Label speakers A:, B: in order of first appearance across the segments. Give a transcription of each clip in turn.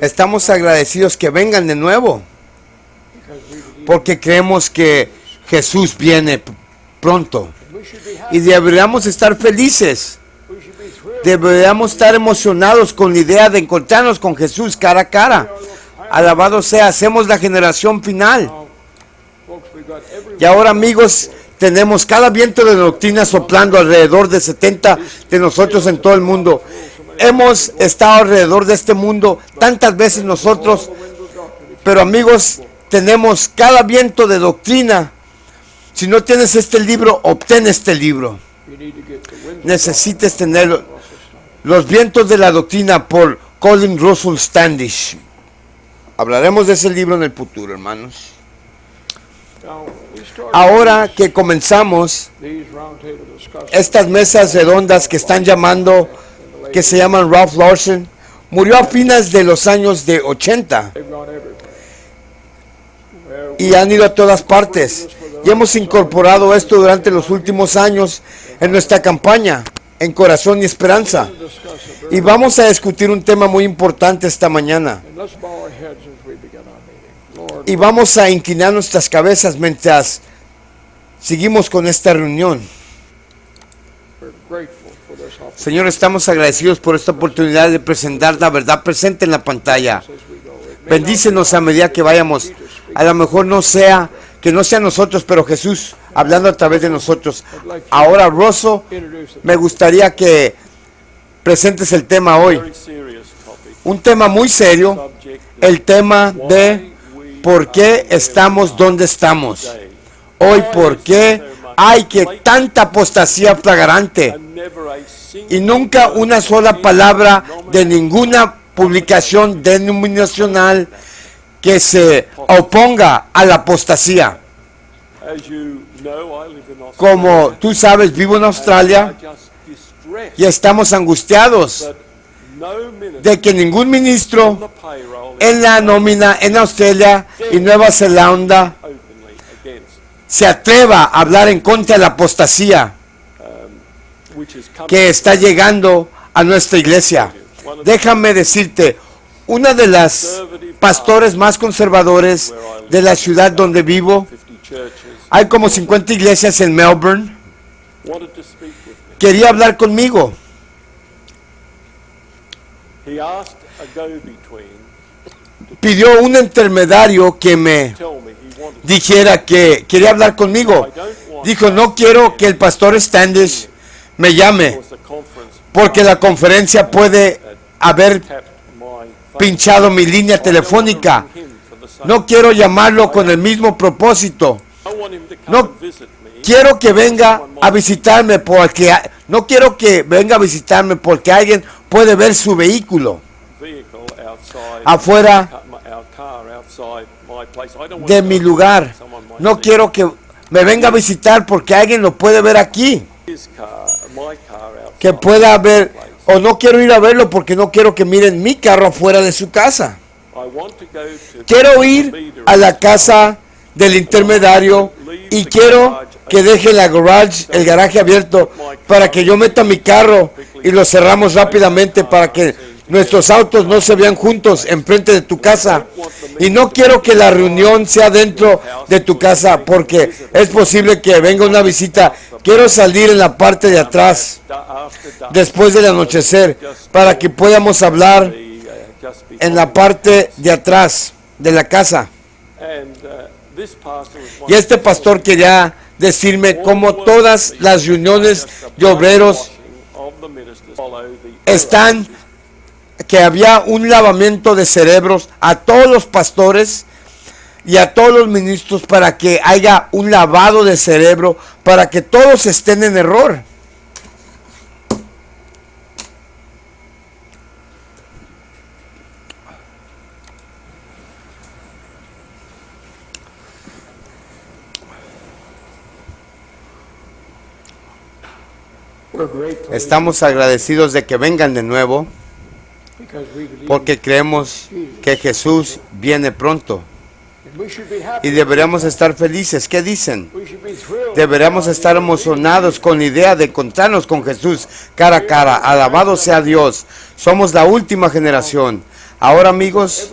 A: Estamos agradecidos que vengan de nuevo, porque creemos que Jesús viene pronto. Y deberíamos estar felices. Deberíamos estar emocionados con la idea de encontrarnos con Jesús cara a cara. Alabado sea, hacemos la generación final. Y ahora, amigos, tenemos cada viento de doctrina soplando alrededor de 70 de nosotros en todo el mundo. Hemos estado alrededor de este mundo tantas veces nosotros, pero amigos, tenemos cada viento de doctrina. Si no tienes este libro, obtén este libro. Necesitas tener Los vientos de la doctrina por Colin Russell Standish. Hablaremos de ese libro en el futuro, hermanos. Ahora que comenzamos estas mesas redondas que están llamando, que se llaman Ralph Larson, murió a fines de los años de 80 y han ido a todas partes. Y hemos incorporado esto durante los últimos años en nuestra campaña, en Corazón y Esperanza. Y vamos a discutir un tema muy importante esta mañana. Y vamos a inclinar nuestras cabezas mientras seguimos con esta reunión. Señor, estamos agradecidos por esta oportunidad de presentar la verdad presente en la pantalla. Bendícenos a medida que vayamos. A lo mejor que no sea nosotros, pero Jesús hablando a través de nosotros. Ahora, Rosso, me gustaría que presentes el tema hoy. Un tema muy serio, el tema de por qué estamos donde estamos. Hoy, ¿por qué hay tanta apostasía flagrante? Y nunca una sola palabra de ninguna publicación denominacional que se oponga a la apostasía. Como tú sabes, vivo en Australia y estamos angustiados de que ningún ministro en la nómina en Australia y Nueva Zelanda se atreva a hablar en contra de la apostasía que está llegando a nuestra iglesia. Déjame decirte, una de las pastores más conservadores de la ciudad donde vivo, hay como 50 iglesias en Melbourne, quería hablar conmigo. Pidió un intermediario que me dijera que quería hablar conmigo. Dijo, no quiero que el pastor Standish me llame, porque la conferencia puede haber pinchado mi línea telefónica. No quiero llamarlo con el mismo propósito. No quiero que venga a visitarme porque alguien puede ver su vehículo afuera de mi lugar. No quiero que me venga a visitar porque alguien lo puede ver aquí. Que pueda ver, o no quiero ir a verlo porque no quiero que miren mi carro afuera de su casa. Quiero ir a la casa del intermediario y quiero que deje el garaje abierto para que yo meta mi carro y lo cerramos rápidamente para que nuestros autos no se vean juntos enfrente de tu casa. Y no quiero que la reunión sea dentro de tu casa porque es posible que venga una visita. Quiero salir en la parte de atrás después del anochecer para que podamos hablar en la parte de atrás de la casa. Y este pastor quería decirme cómo todas las reuniones de obreros que había un lavamiento de cerebros a todos los pastores y a todos los ministros para que haya un lavado de cerebro, para que todos estén en error. Estamos agradecidos de que vengan de nuevo porque creemos que Jesús viene pronto y deberíamos estar felices. ¿Qué dicen? Deberíamos estar emocionados con la idea de encontrarnos con Jesús cara a cara. Alabado sea Dios. Somos la última generación. Ahora, amigos,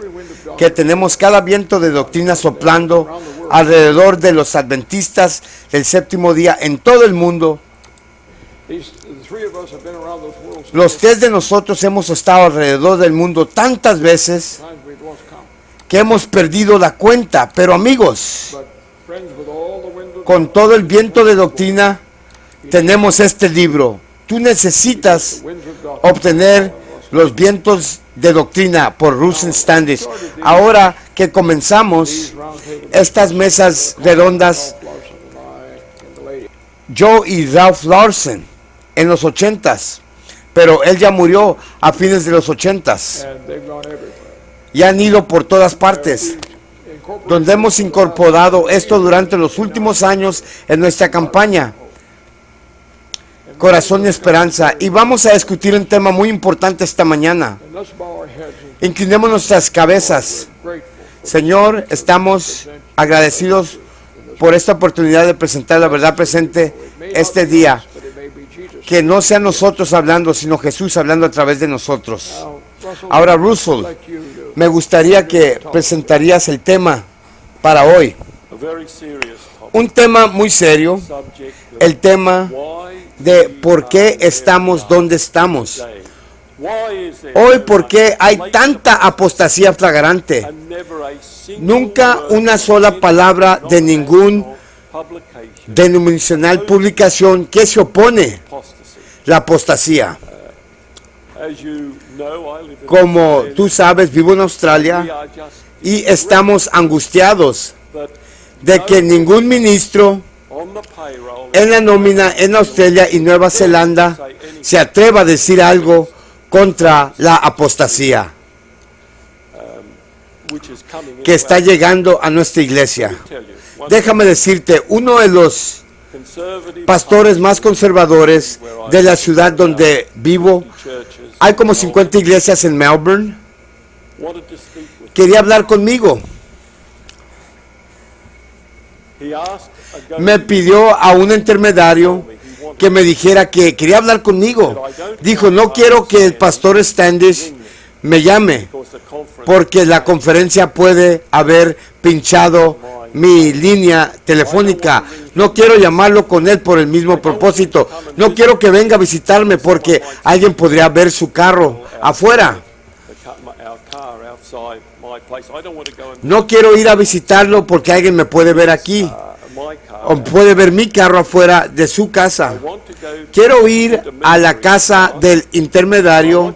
A: que tenemos cada viento de doctrina soplando alrededor de los adventistas del séptimo día en todo el mundo, los tres de nosotros hemos estado alrededor del mundo tantas veces que hemos perdido la cuenta. Pero amigos, con todo el viento de doctrina, tenemos este libro. Tú necesitas obtener los vientos de doctrina por Russell Standish. Ahora que comenzamos estas mesas redondas, yo y Ralph Larson en los 80s, pero él ya murió a fines de los 80s, y han ido por todas partes, donde hemos incorporado esto durante los últimos años en nuestra campaña Corazón y Esperanza, y vamos a discutir un tema muy importante esta mañana. Inclinemos nuestras cabezas. Señor, estamos agradecidos por esta oportunidad de presentar la verdad presente este día. Que no sea nosotros hablando, sino Jesús hablando a través de nosotros. Ahora, Russell, me gustaría que presentarías el tema para hoy. Un tema muy serio, el tema de por qué estamos donde estamos. Hoy, ¿por qué hay tanta apostasía flagrante? Nunca una sola palabra de ningún denominacional publicación que se opone la apostasía. Como tú sabes, vivo en Australia y estamos angustiados de que ningún ministro en la nómina en Australia y Nueva Zelanda se atreva a decir algo contra la apostasía que está llegando a nuestra iglesia. Déjame decirte, uno de los pastores más conservadores de la ciudad donde vivo, hay como 50 iglesias en Melbourne, quería hablar conmigo. Me pidió a un intermediario que me dijera que quería hablar conmigo. Dijo, no quiero que el pastor Standish me llame, porque la conferencia puede haber pinchado mi línea telefónica. No quiero llamarlo con él por el mismo propósito. No quiero que venga a visitarme porque alguien podría ver su carro afuera. No quiero ir a visitarlo porque alguien me puede ver aquí o puede ver mi carro afuera de su casa. Quiero ir a la casa del intermediario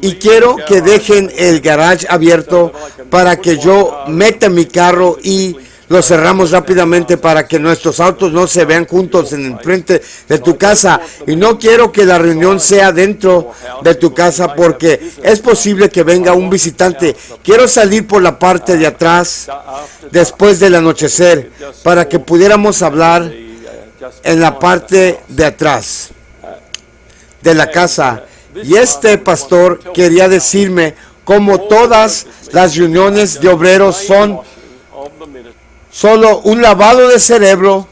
A: y quiero que dejen el garage abierto para que yo meta mi carro y lo cerramos rápidamente para que nuestros autos no se vean juntos en el frente de tu casa. Y no quiero que la reunión sea dentro de tu casa porque es posible que venga un visitante. Quiero salir por la parte de atrás después del anochecer para que pudiéramos hablar en la parte de atrás de la casa. Y este pastor quería decirme cómo todas las reuniones de obreros son solo un lavado de cerebro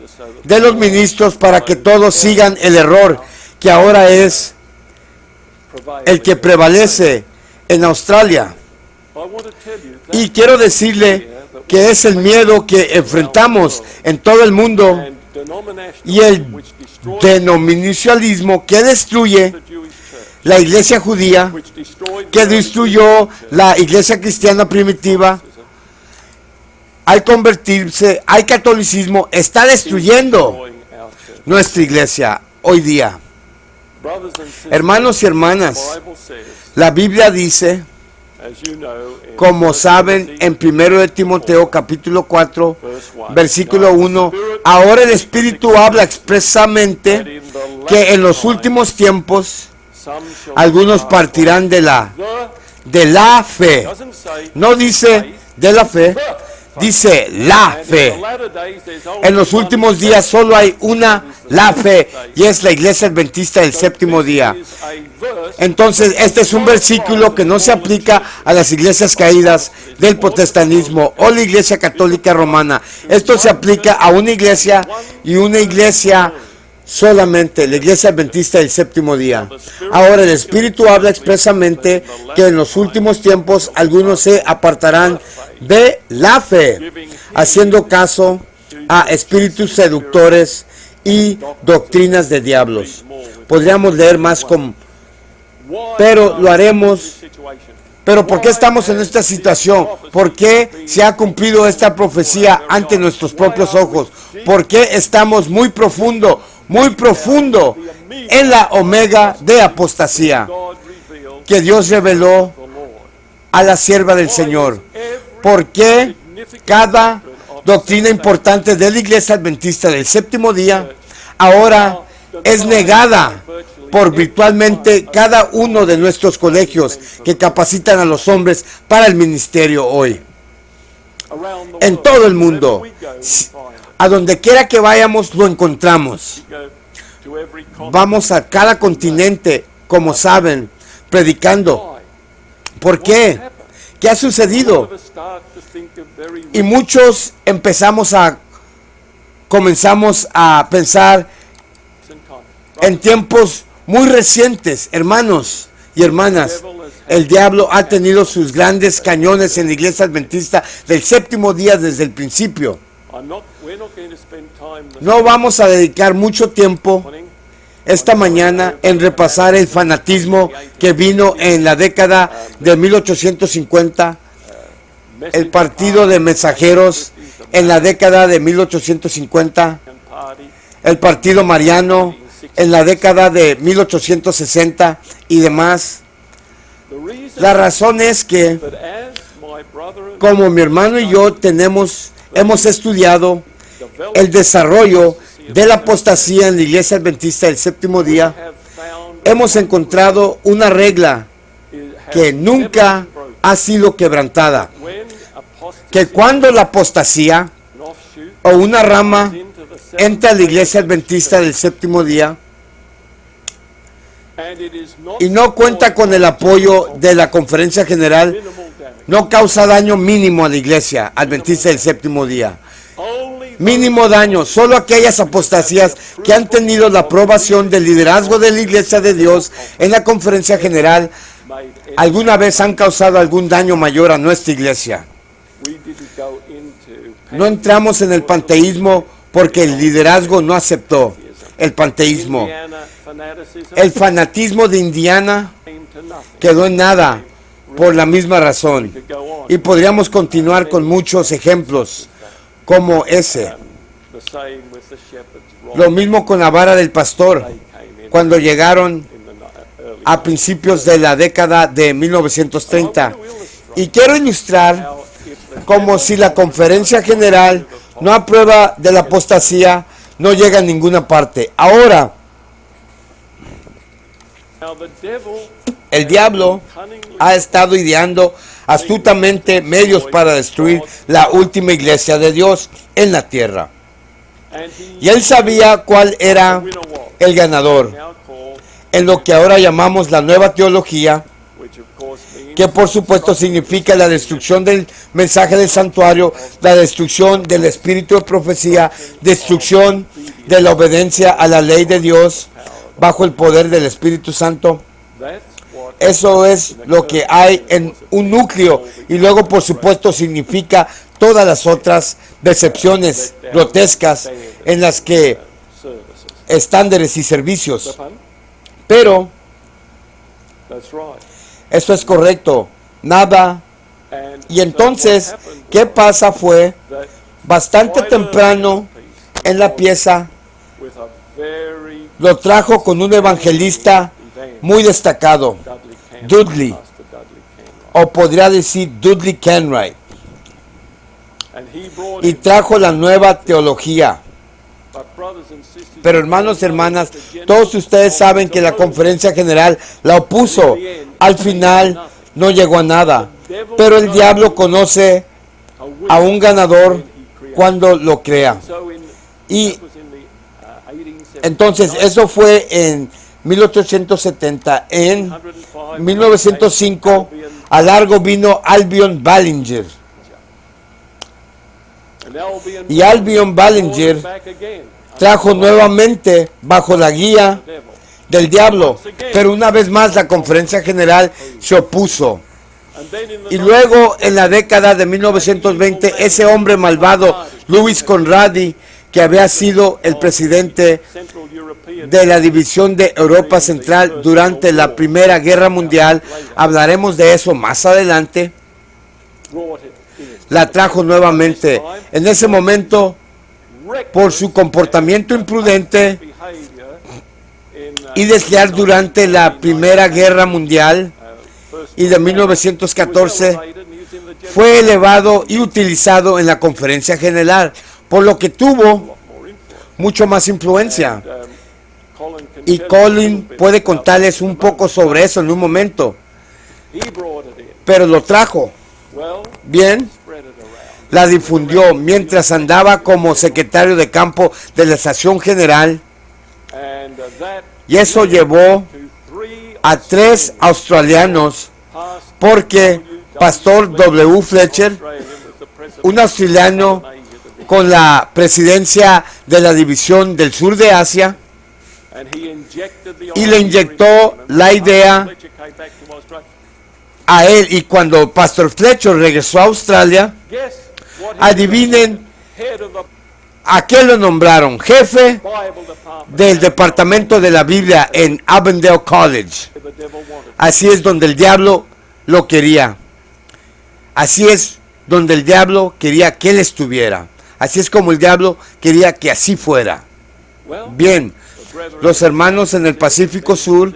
A: de los ministros para que todos sigan el error que ahora es el que prevalece en Australia. Y quiero decirle que es el miedo que enfrentamos en todo el mundo y el denominacionalismo que destruye la iglesia judía, que destruyó la iglesia cristiana primitiva. Al convertirse al catolicismo, está destruyendo nuestra iglesia hoy día. Hermanos y hermanas, la Biblia dice, como saben, en 1 de Timoteo capítulo 4, versículo 1, ahora el Espíritu habla expresamente que en los últimos tiempos algunos partirán de la fe. No dice de la fe, dice la fe. En los últimos días solo hay una, la fe, y es la iglesia adventista del séptimo día. Entonces, este es un versículo que no se aplica a las iglesias caídas del protestantismo o la iglesia católica romana. Esto se aplica a una iglesia y una iglesia solamente la Iglesia Adventista del Séptimo Día. Ahora el Espíritu habla expresamente que en los últimos tiempos algunos se apartarán de la fe, haciendo caso a espíritus seductores y doctrinas de diablos. Podríamos leer más pero lo haremos. Pero ¿por qué estamos en esta situación? ¿Por qué se ha cumplido esta profecía ante nuestros propios ojos? ¿Por qué estamos muy profundo en la omega de apostasía que Dios reveló a la sierva del Señor? ¿Por qué cada doctrina importante de la Iglesia Adventista del Séptimo Día ahora es negada por virtualmente cada uno de nuestros colegios que capacitan a los hombres para el ministerio hoy? En todo el mundo, a donde quiera que vayamos, lo encontramos. Vamos a cada continente, como saben, predicando. ¿Por qué? ¿Qué ha sucedido? Y muchos comenzamos a pensar en tiempos muy recientes, hermanos y hermanas. El diablo ha tenido sus grandes cañones en la Iglesia Adventista del Séptimo Día desde el principio. No vamos a dedicar mucho tiempo esta mañana en repasar el fanatismo que vino en la década de 1850, el partido de mensajeros en la década de 1850, el partido mariano en la década de 1860 y demás. La razón es que, como mi hermano y yo hemos estudiado el desarrollo de la apostasía en la Iglesia Adventista del Séptimo Día, hemos encontrado una regla que nunca ha sido quebrantada, que cuando la apostasía o una rama entra a la Iglesia Adventista del Séptimo Día y no cuenta con el apoyo de la Conferencia General, no causa daño mínimo a la Iglesia Adventista del Séptimo Día. Mínimo daño. Solo aquellas apostasías que han tenido la aprobación del liderazgo de la Iglesia de Dios en la Conferencia General alguna vez han causado algún daño mayor a nuestra Iglesia. No entramos en el panteísmo porque el liderazgo no aceptó el panteísmo. El fanatismo de Indiana quedó en nada por la misma razón. Y podríamos continuar con muchos ejemplos como ese. Lo mismo con la vara del pastor, cuando llegaron a principios de la década de 1930. Y quiero ilustrar como si la Conferencia General no aprueba de la apostasía, no llega a ninguna parte. Ahora, el diablo ha estado ideando astutamente medios para destruir la última iglesia de Dios en la tierra. Y él sabía cuál era el ganador en lo que ahora llamamos la nueva teología, que por supuesto significa la destrucción del mensaje del santuario, la destrucción del espíritu de profecía, destrucción de la obediencia a la ley de Dios bajo el poder del Espíritu Santo. Eso es lo que hay en un núcleo, y luego por supuesto significa todas las otras decepciones grotescas en las que estándares y servicios. Pero eso es correcto, nada. Y entonces, ¿qué pasa? Fue bastante temprano en la pieza, lo trajo con un evangelista muy destacado, Dudley, o podría decir Dudley Kenwright, y trajo la nueva teología. Pero hermanos y hermanas, todos ustedes saben que la Conferencia General la opuso. Al final no llegó a nada. Pero el diablo conoce a un ganador cuando lo crea. Y entonces eso fue en 1870. En 1905 a largo vino Albion Ballinger. Y Albion Ballinger trajo nuevamente bajo la guía del diablo, pero una vez más la conferencia general se opuso. Y luego en la década de 1920, ese hombre malvado, Louis Conradi, que había sido el presidente de la división de Europa Central durante la Primera Guerra Mundial, hablaremos de eso más adelante, la trajo nuevamente. En ese momento, por su comportamiento imprudente y desleal durante la Primera Guerra Mundial y de 1914, fue elevado y utilizado en la conferencia general, por lo que tuvo mucho más influencia. Y Colin puede contarles un poco sobre eso en un momento. Pero lo trajo. Bien, la difundió mientras andaba como secretario de campo de la estación general. Y eso llevó a 3 australianos, porque Pastor W. Fletcher, un australiano con la presidencia de la división del sur de Asia, y le inyectó la idea a él. Y cuando Pastor Fletcher regresó a Australia, adivinen a qué lo nombraron: jefe del departamento de la Biblia en Avondale College. Así es donde el diablo lo quería. Así es donde el diablo quería que él estuviera. Así es como el diablo quería que así fuera. Bien, los hermanos en el Pacífico Sur,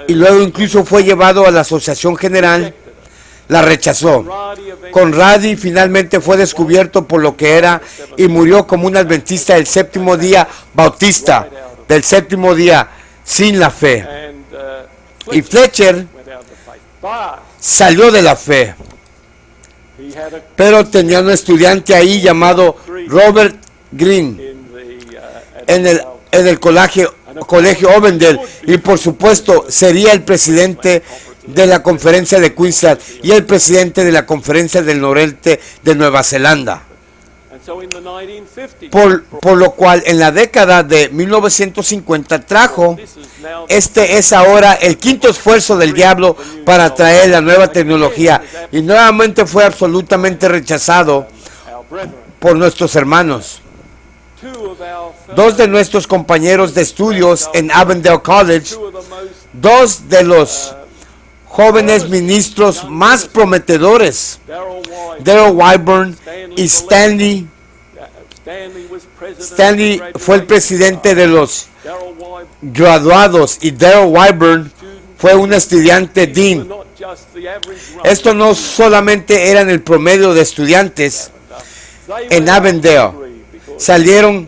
A: y luego incluso fue llevado a la Asociación General, la rechazó. Conradi finalmente fue descubierto por lo que era y murió como un adventista del séptimo día, bautista del séptimo día, sin la fe. Y Fletcher salió de la fe, pero tenía un estudiante ahí llamado Robert Green en el colegio Avondale, y por supuesto sería el presidente de la conferencia de Queensland y el presidente de la conferencia del noreste de Nueva Zelanda. Por lo cual en la década de 1950 trajo, este es ahora el quinto esfuerzo del diablo para traer la nueva tecnología, y nuevamente fue absolutamente rechazado por nuestros hermanos. 2 de nuestros compañeros de estudios en Avondale College, 2 de los jóvenes ministros más prometedores, Darrell Wyburn y Stanley. Stanley fue el presidente de los graduados y Darrell Wyburn fue un estudiante dean. Esto no solamente eran el promedio de estudiantes en Avondale, salieron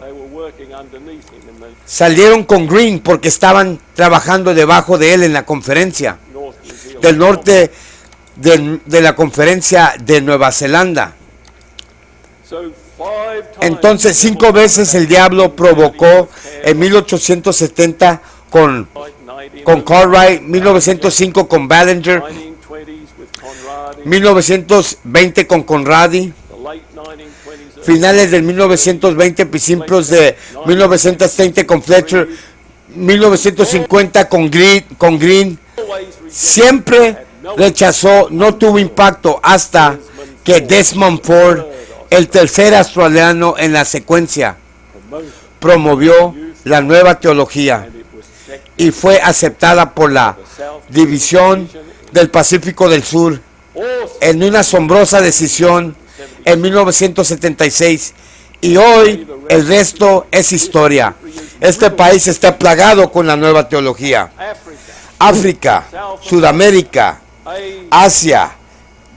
A: con Green porque estaban trabajando debajo de él en la conferencia del norte de la conferencia de Nueva Zelanda. Entonces 5 veces el diablo provocó: en 1870 con Cartwright, 1905 con Ballinger, 1920 con Conradi, finales del 1920, principios de 1930 con Fletcher, 1950 con Green. Siempre rechazó, no tuvo impacto hasta que Desmond Ford, el tercer australiano en la secuencia, promovió la nueva teología y fue aceptada por la división del Pacífico del Sur en una asombrosa decisión en 1976, y hoy el resto es historia. Este país está plagado con la nueva teología. África, Sudamérica, Asia,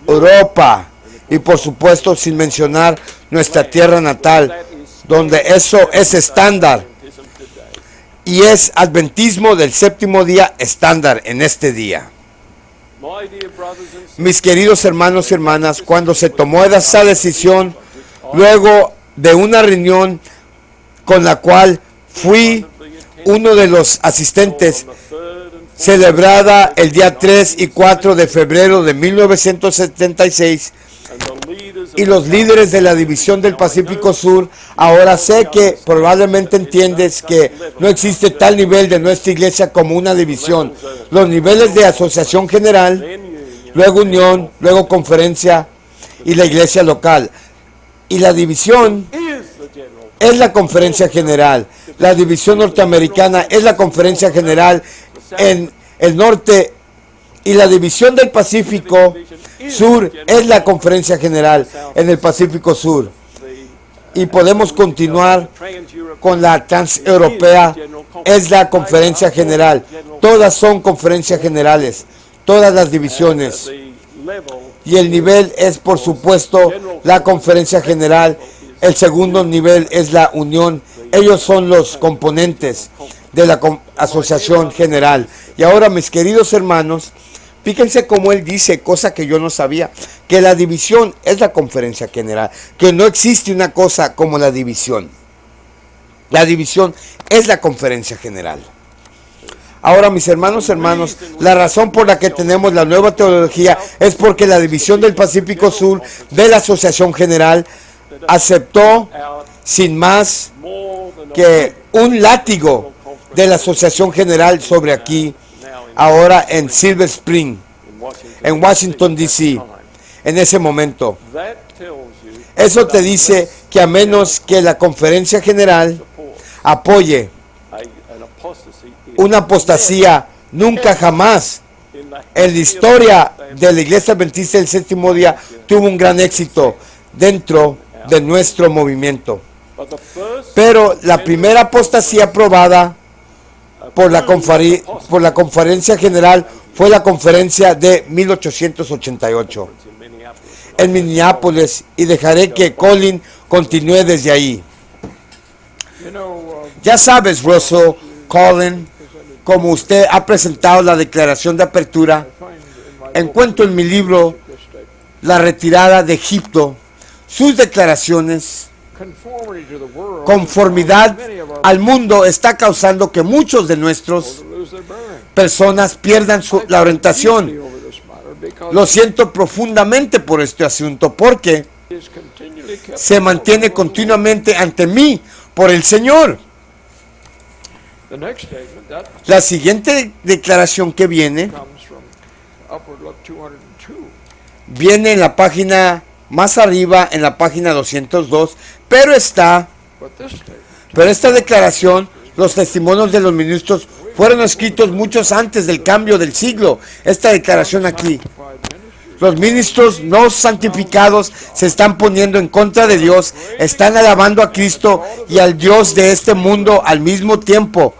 A: Europa y por supuesto sin mencionar nuestra tierra natal, donde eso es estándar y es adventismo del séptimo día estándar en este día. Mis queridos hermanos y hermanas, cuando se tomó esa decisión, luego de una reunión con la cual fui uno de los asistentes, celebrada el día 3 y 4 de febrero de 1976, y los líderes de la división del Pacífico Sur. Ahora sé que probablemente entiendes que no existe tal nivel de nuestra iglesia como una división. Los niveles de asociación general, luego unión, luego conferencia y la iglesia local. Y la división es la conferencia general. La división norteamericana es la conferencia general en el norte, y la división del Pacífico Sur es la conferencia general en el Pacífico Sur. Y podemos continuar con la transeuropea, es la conferencia general. Todas son conferencias generales, todas las divisiones. Y el nivel es, por supuesto, la conferencia general. El segundo nivel es la unión. Ellos son los componentes de la asociación general. Y ahora, mis queridos hermanos, fíjense cómo él dice, cosa que yo no sabía, que la división es la conferencia general, que no existe una cosa como la división. La división es la conferencia general. Ahora, mis hermanos, la razón por la que tenemos la nueva teología es porque la división del Pacífico Sur de la Asociación General aceptó sin más que un látigo de la Asociación General sobre aquí, ahora en Silver Spring, en Washington, D.C., en ese momento. Eso te dice que a menos que la Conferencia General apoye una apostasía, nunca jamás en la historia de la Iglesia Adventista del Séptimo Día tuvo un gran éxito dentro de nuestro movimiento. Pero la primera apostasía aprobada por la Conferencia General fue la conferencia de 1888 en Minneapolis, y dejaré que Colin continúe desde ahí. Ya sabes, Russell, Colin, como usted ha presentado la declaración de apertura, encuentro en mi libro La retirada de Egipto sus declaraciones. Conformidad al mundo está causando que muchos de nuestros personas pierdan la orientación. Lo siento profundamente por este asunto, porque se mantiene continuamente ante mí por el Señor. La siguiente declaración que viene en la página más arriba, en la página 202, pero esta declaración, los testimonios de los ministros fueron escritos muchos antes del cambio del siglo. Esta declaración aquí: los ministros no santificados se están poniendo en contra de Dios, están alabando a Cristo y al Dios de este mundo al mismo tiempo.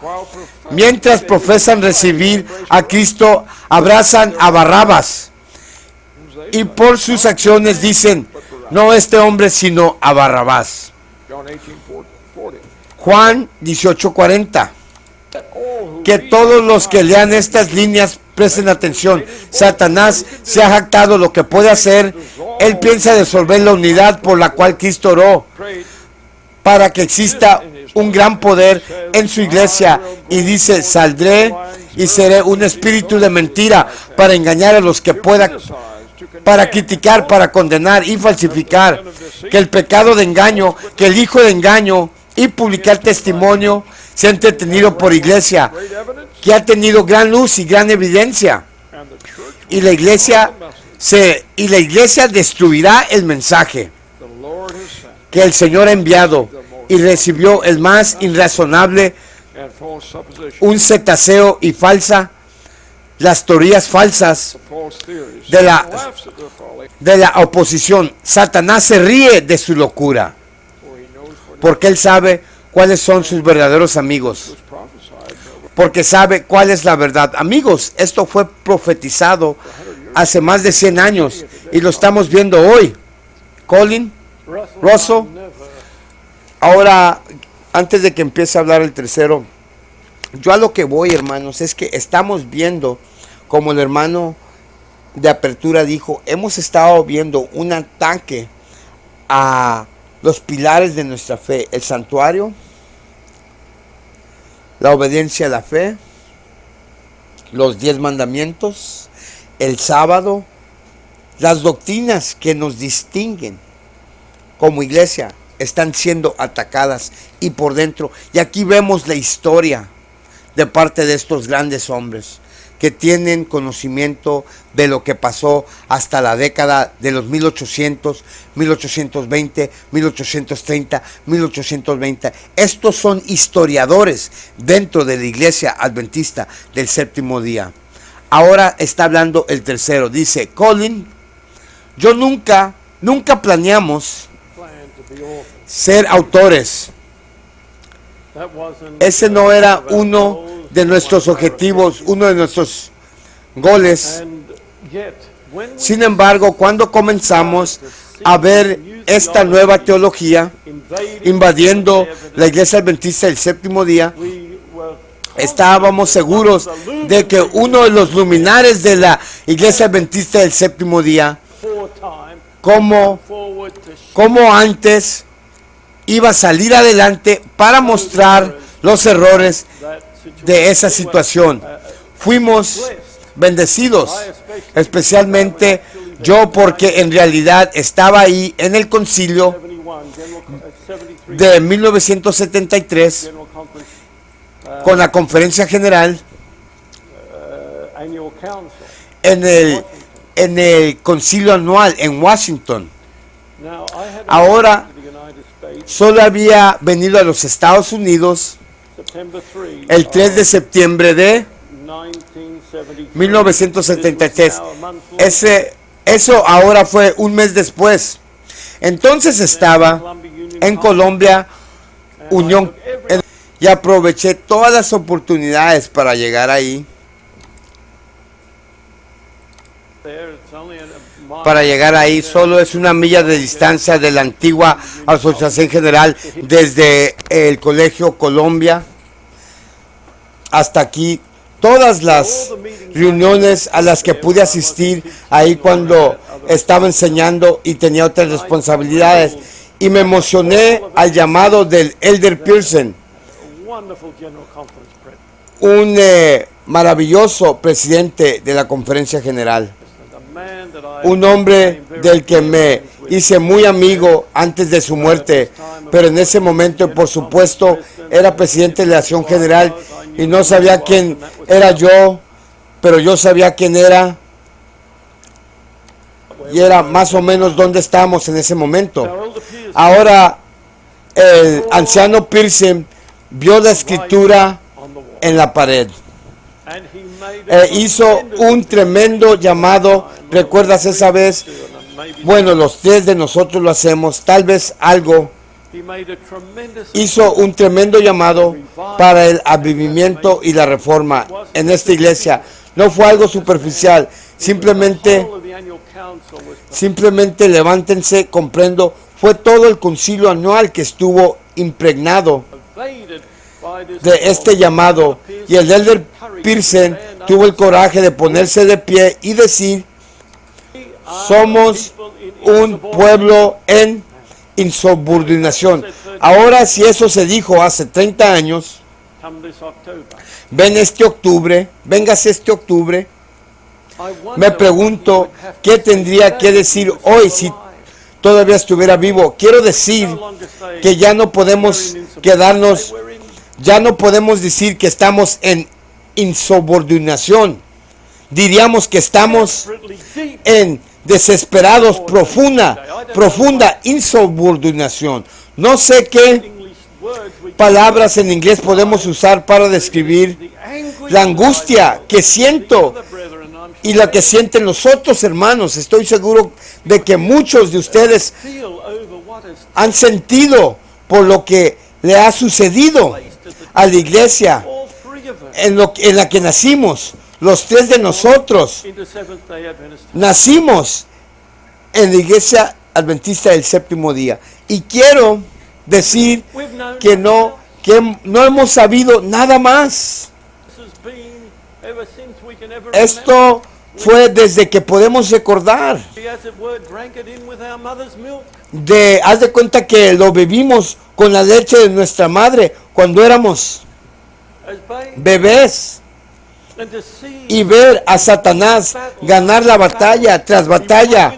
A: Mientras profesan recibir a Cristo, abrazan a Barrabás, y por sus acciones dicen, no este hombre, sino a Barrabás. Juan 18:40. Que todos los que lean estas líneas presten atención. Satanás se ha jactado lo que puede hacer. Él piensa disolver la unidad por la cual Cristo oró, para que exista un gran poder en su iglesia, y dice, saldré y seré un espíritu de mentira para engañar a los que pueda, para criticar, para condenar y falsificar, que el pecado de engaño, que el hijo de engaño y publicar testimonio se ha entretenido por iglesia, que ha tenido gran luz y gran evidencia, y la iglesia destruirá el mensaje que el Señor ha enviado, y recibió el más irrazonable, un cetáceo y falsa, las teorías falsas de la oposición. Satanás se ríe de su locura, porque él sabe cuáles son sus verdaderos amigos, porque sabe cuál es la verdad. Amigos, esto fue profetizado hace más de 100 años y lo estamos viendo hoy. Colin, Russell. Ahora, antes de que empiece a hablar el tercero, yo a lo que voy, hermanos, es que estamos viendo, como el hermano de apertura dijo, hemos estado viendo un ataque a los pilares de nuestra fe: el santuario, la obediencia a la fe, los 10 mandamientos, el sábado, las doctrinas que nos distinguen como iglesia están siendo atacadas y por dentro. Y aquí vemos la historia de parte de estos grandes hombres que tienen conocimiento de lo que pasó hasta la década de los 1800, 1820, 1830, 1820. Estos son historiadores dentro de la iglesia adventista del séptimo día. Ahora está hablando el tercero. Dice, Colin, yo nunca planeamos ser autores. Ese no era uno de nuestros objetivos, uno de nuestros goles. Sin embargo, cuando comenzamos a ver esta nueva teología invadiendo la iglesia adventista del séptimo día, estábamos seguros de que uno de los luminares de la iglesia adventista del séptimo día, como antes, iba a salir adelante para mostrar los errores de esa situación. Fuimos bendecidos, especialmente yo, porque en realidad estaba ahí en el concilio de 1973 con la conferencia general en el concilio anual en Washington. Ahora solo había venido a los Estados Unidos el 3 de septiembre de 1973. Eso ahora fue un mes después. Entonces estaba en Colombia, Unión, y aproveché todas las oportunidades para llegar ahí. Solo es una milla de distancia de la antigua Asociación General, desde el Colegio Colombia hasta aquí. Todas las reuniones a las que pude asistir ahí cuando estaba enseñando y tenía otras responsabilidades, y me emocioné al llamado del Elder Pearson, un maravilloso presidente de la conferencia general, un hombre del que me hice muy amigo antes de su muerte, pero en ese momento, por supuesto, era presidente de la acción general y no sabía quién era yo, pero yo sabía quién era, y era más o menos donde estábamos en ese momento. Ahora el anciano Pearson vio la escritura en la pared e hizo un tremendo llamado. ¿Recuerdas esa vez? Bueno, los tres de nosotros lo hacemos, tal vez algo. Hizo un tremendo llamado para el avivamiento y la reforma en esta iglesia. No fue algo superficial, simplemente levántense, comprendo. Fue todo el concilio anual que estuvo impregnado de este llamado, y el Elder Pearson tuvo el coraje de ponerse de pie y decir: somos un pueblo en insubordinación. Ahora, si eso se dijo hace 30 años, véngase este octubre, me pregunto qué tendría que decir hoy si todavía estuviera vivo. Quiero decir que ya no podemos decir que estamos en insubordinación. Diríamos que estamos en desesperados, profunda insubordinación. No sé qué palabras en inglés podemos usar para describir la angustia que siento y la que sienten los otros hermanos. Estoy seguro de que muchos de ustedes han sentido por lo que le ha sucedido a la iglesia en la que nacimos. Los tres de nosotros nacimos en la iglesia adventista del séptimo día, y quiero decir que no hemos sabido nada más. Esto fue desde que podemos recordar. Haz de cuenta que lo bebimos con la leche de nuestra madre cuando éramos bebés. Y ver a Satanás ganar la batalla tras batalla.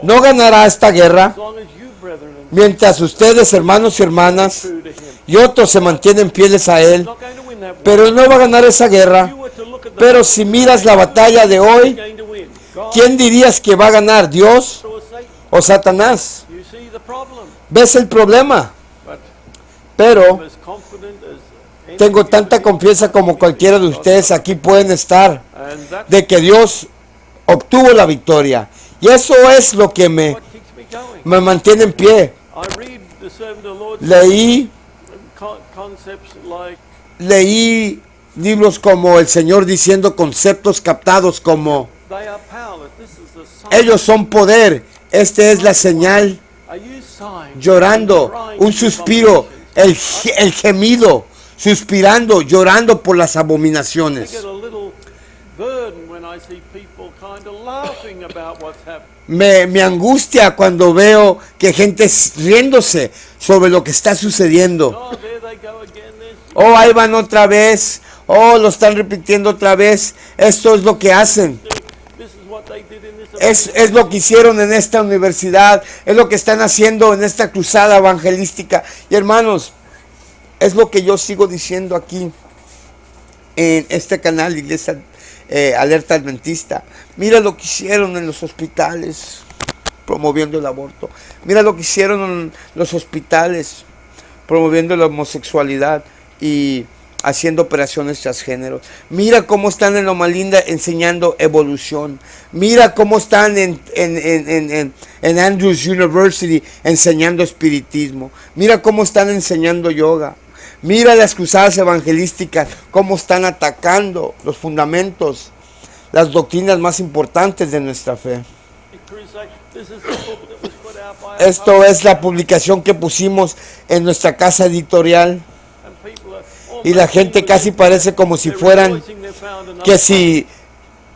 A: No ganará esta guerra mientras ustedes, hermanos y hermanas,
B: true to him.
A: y otros se mantienen fieles a Él,
B: Not going to win that war.
A: pero Él no va a ganar esa guerra.
B: You were to look at the
A: Pero si miras la batalla de
B: who's
A: hoy,
B: going to win. God
A: ¿quién dirías que va a ganar, Dios
B: or Satan?
A: o Satanás?
B: You see the problem.
A: ¿Ves el problema?
B: But
A: Pero
B: I'm as confident as any
A: tengo
B: of you
A: tanta
B: to be
A: confianza como cualquiera de ustedes aquí pueden estar,
B: And that's
A: de que Dios obtuvo la victoria. Y eso es lo que
B: what keeps me going.
A: me mantiene en pie.
B: I read the servant of the Lord
A: Leí
B: concepts like
A: leí libros como el Señor diciendo conceptos captados como
B: they are powerless. This is the sign.
A: ellos son poder. Esta es la señal,
B: Are you signs?
A: llorando, un suspiro, el gemido, suspirando, llorando por las
B: I
A: abominaciones.
B: get a little burden when I see people kind of laughing about what's happening.
A: Me angustia cuando veo que gente riéndose sobre lo que está sucediendo.
B: Oh, there they go again.
A: Oh, ahí van otra vez. Oh, lo están repitiendo otra vez. Esto es lo que hacen.
B: This is what they did in this.
A: Es lo que hicieron en esta universidad. Es lo que están haciendo en esta cruzada evangelística. Y hermanos, es lo que yo sigo diciendo aquí en este canal, Iglesia Alerta Adventista. Mira lo que hicieron en los hospitales promoviendo el aborto. Mira lo que hicieron en los hospitales promoviendo la homosexualidad y haciendo operaciones transgénero. Mira cómo están en Loma Linda enseñando evolución. Mira cómo están en Andrews University enseñando espiritismo. Mira cómo están enseñando yoga. Mira las cruzadas evangelísticas, cómo están atacando los fundamentos, las doctrinas más importantes de nuestra fe. Esto es la publicación que pusimos en nuestra casa editorial. Y la gente casi parece como si fueran,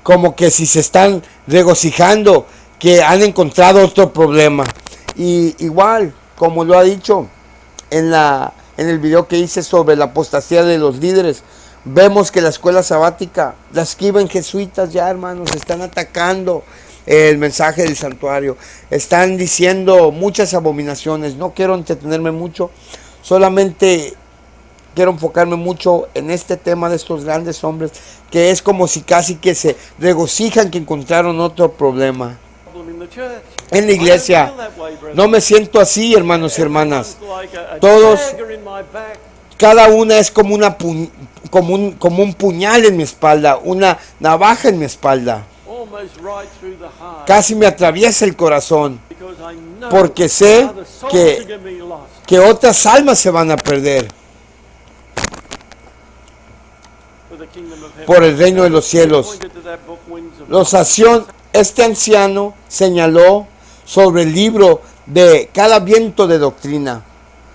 A: como que si se están regocijando, que han encontrado otro problema. Y igual, como lo ha dicho en el video que hice sobre la apostasía de los líderes, vemos que la escuela sabática, las que iban jesuitas ya, hermanos, están atacando el mensaje del santuario. Están diciendo muchas abominaciones. No quiero entretenerme mucho, solamente quiero enfocarme mucho en este tema de estos grandes hombres, que es como si casi que se regocijan que encontraron otro problema en la iglesia. No me siento así, hermanos y hermanas. Todos, cada una es como un puñal en mi espalda, una navaja en mi espalda. Casi me atraviesa el corazón, porque sé que otras almas se van a perder por el reino de los cielos. Este anciano señaló sobre el libro de Cada viento de doctrina.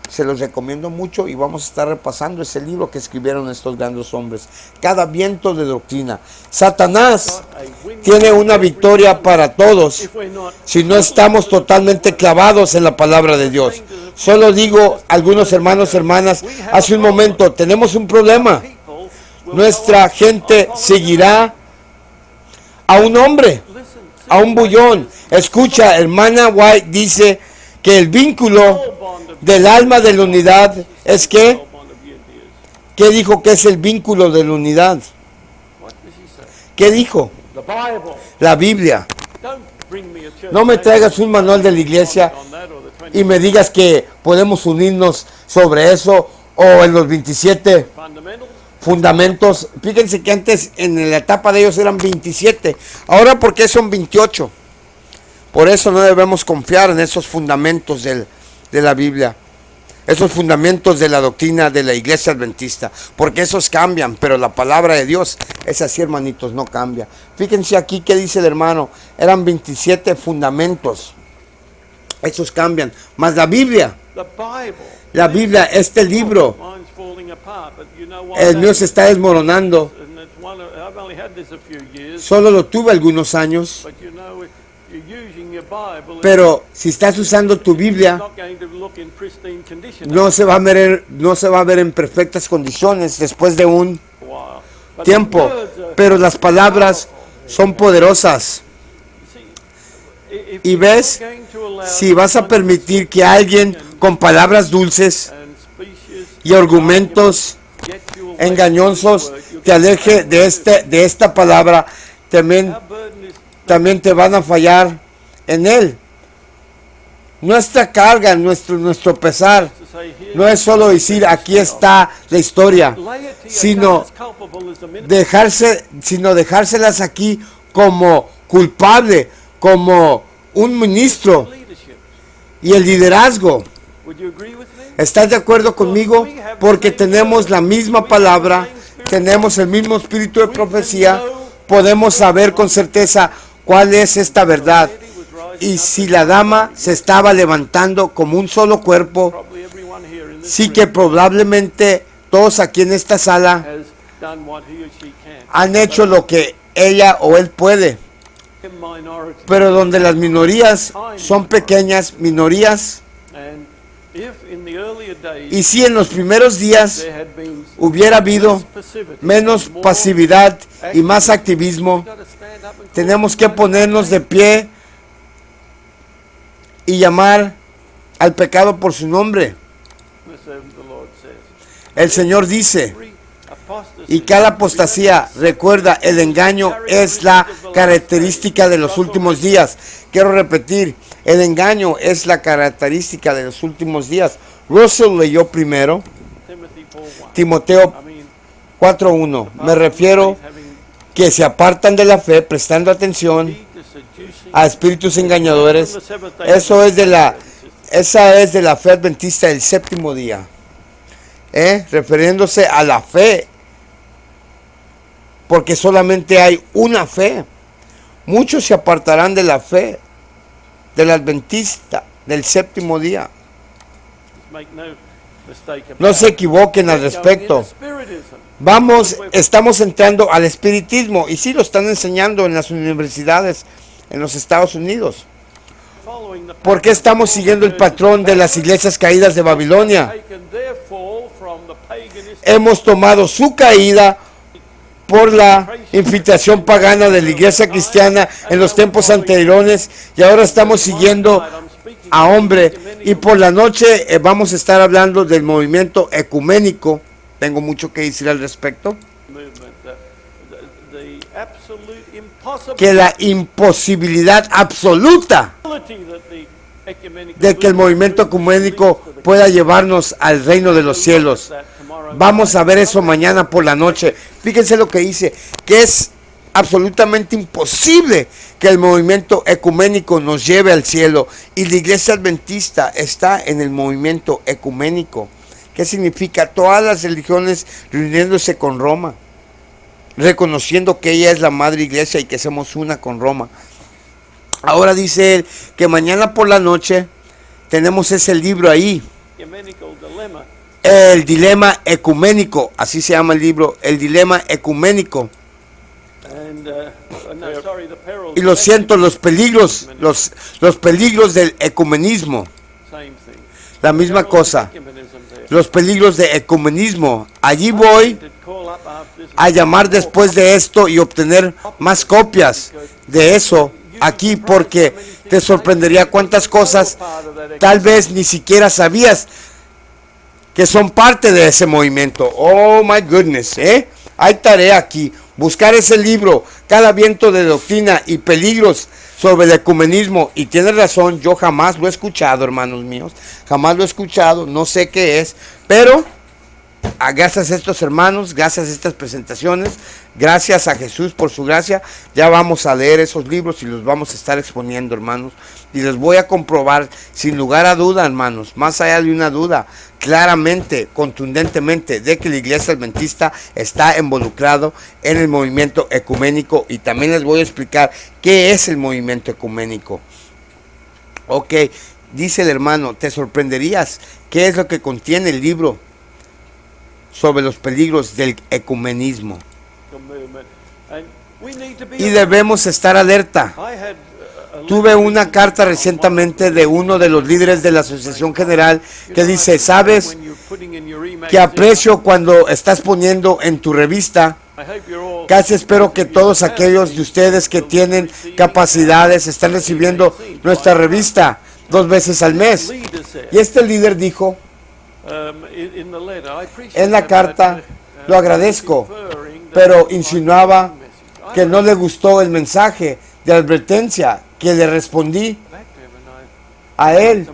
A: Se los recomiendo mucho y vamos a estar repasando ese libro que escribieron estos grandes hombres. Cada viento de doctrina. Satanás tiene una victoria para todos si no estamos totalmente clavados en la palabra de Dios. Solo digo, algunos hermanos, hermanas, hace un momento, tenemos un problema. Nuestra gente seguirá a un hombre, a un bullón. Escucha, hermana White dice que el vínculo del alma de la unidad es que, ¿qué dijo que es el vínculo de la unidad? ¿Qué dijo? La Biblia. No me traigas un manual de la iglesia y me digas que podemos unirnos sobre eso o en los 27 fundamentos. Fíjense que antes en la etapa de ellos eran 27. Ahora, ¿por qué son 28? Por eso no debemos confiar en esos fundamentos de la Biblia, esos fundamentos de la doctrina de la iglesia adventista, porque esos cambian, pero la palabra de Dios es así, hermanitos, no cambia. Fíjense aquí que dice el hermano, eran 27 fundamentos, esos cambian, más la Biblia, este libro, el mío se está desmoronando, solo lo tuve algunos años. Pero si estás usando tu Biblia, no se va a ver en perfectas condiciones después de un tiempo. Pero las palabras son poderosas.
B: if
A: Y
B: you're
A: ves,
B: not going to allow
A: si vas a permitir que alguien con palabras dulces
B: and specious
A: y argumentos
B: get you away from
A: engañosos
B: this work, you're
A: te aleje de esta palabra, también,
B: Our burden is
A: también te van a fallar en él. Nuestra carga, nuestro pesar,
B: to say here,
A: no es solo decir aquí está la historia,
B: laity
A: sino
B: are just as culpable as the minister.
A: dejárselas aquí como culpable, como un ministro
B: Leadership.
A: y el liderazgo.
B: Would you agree with me?
A: ¿Estás de acuerdo conmigo? Porque tenemos la misma palabra, tenemos el mismo espíritu de profecía, podemos saber con certeza cuál es esta verdad. Y si la dama se estaba levantando como un solo cuerpo,
B: Probably everyone here in this
A: sí
B: room
A: que probablemente todos aquí en esta sala
B: has done what he or she can.
A: han hecho lo que ella o él puede.
B: In minority.
A: Pero donde las minorías son pequeñas minorías,
B: And if in the earlier days
A: y si en los primeros días
B: there had been
A: hubiera habido
B: less passivity,
A: menos
B: more
A: pasividad y más
B: we
A: activismo,
B: gotta stand up and
A: tenemos
B: call
A: que
B: somebody
A: ponernos de
B: by
A: pie y llamar al pecado por su nombre.
B: name. The Lord says.
A: El Señor dice,
B: Every apostasy
A: y cada apostasía, recuerda, el engaño es la característica de los últimos días. Quiero repetir, el engaño es la característica de los últimos días. Russell leyó primero
B: Timothy 4:1.
A: Timoteo
B: I mean,
A: 4:1. Me refiero
B: having
A: que se apartan de la fe prestando atención
B: heed to seducing
A: a espíritus engañadores. Esa es de la fe adventista del séptimo día. Refiriéndose a la fe. Porque solamente hay una fe. Muchos se apartarán de la fe del adventista del séptimo día.
B: make no mistake about
A: No se
B: it.
A: equivoquen al
B: We're going
A: respecto.
B: into spiritism.
A: Estamos entrando al espiritismo y sí lo están enseñando en las universidades en los Estados Unidos.
B: Following the
A: ¿Por qué estamos siguiendo el patrón de las iglesias caídas de Babilonia?
B: taken their fall from the paganistic
A: Hemos tomado su caída por la infiltración pagana de la iglesia cristiana en los tiempos anteriores y ahora estamos siguiendo a hombre. Y por la noche vamos a estar hablando del movimiento ecuménico. Tengo mucho que decir al respecto.
B: movement, the absolute impossibility
A: Que la imposibilidad absoluta
B: that the ecumenical
A: de que el movimiento ecuménico pueda llevarnos al reino de los cielos. Vamos a ver eso mañana por la noche. Fíjense lo que dice, que es absolutamente imposible que el movimiento ecuménico nos lleve al cielo. Y la iglesia adventista está en el movimiento ecuménico. ¿Qué significa? Todas las religiones reuniéndose con Roma, reconociendo que ella es la madre iglesia y que somos una con Roma. Ahora dice él que mañana por la noche tenemos ese libro ahí,
B: ecumenical dilemma.
A: el dilema ecuménico, así se llama el libro, el dilema ecuménico.
B: And no, sorry, the perils
A: Y lo
B: of
A: siento, los peligros del ecumenismo,
B: same thing.
A: la misma
B: Perils of
A: cosa,
B: ecumenism there.
A: los peligros de ecumenismo. Allí voy
B: To call up after this
A: a llamar después de esto y obtener más copias de eso aquí, porque te sorprendería cuántas cosas tal vez ni siquiera sabías que son parte de ese movimiento. Oh my goodness, hay tarea aquí, buscar ese libro, Cada viento de doctrina y peligros sobre el ecumenismo. Y tienes razón, yo jamás lo he escuchado, hermanos míos, jamás lo he escuchado, no sé qué es, pero gracias a estos hermanos, gracias a estas presentaciones, gracias a Jesús por su gracia, ya vamos a leer esos libros y los vamos a estar exponiendo, hermanos. Y les voy a comprobar, sin lugar a duda, hermanos, más allá de una duda, claramente, contundentemente, de que la iglesia adventista está involucrado en el movimiento ecuménico. Y también les voy a explicar qué es el movimiento ecuménico. Ok, dice el hermano, te sorprenderías qué es lo que contiene el libro sobre los peligros del ecumenismo.
B: movement. And we need to be
A: Y debemos estar alerta.
B: I had
A: Tuve una carta recientemente de uno de los líderes de la Asociación General que dice, ¿sabes que aprecio cuando estás poniendo en tu revista
B: I hope you're all
A: Casi espero que todos aquellos de ustedes que tienen capacidades estén recibiendo nuestra revista 2 veces al mes. Y este líder dijo en la carta, lo agradezco, pero insinuaba que no le gustó el mensaje de advertencia que le respondí a él.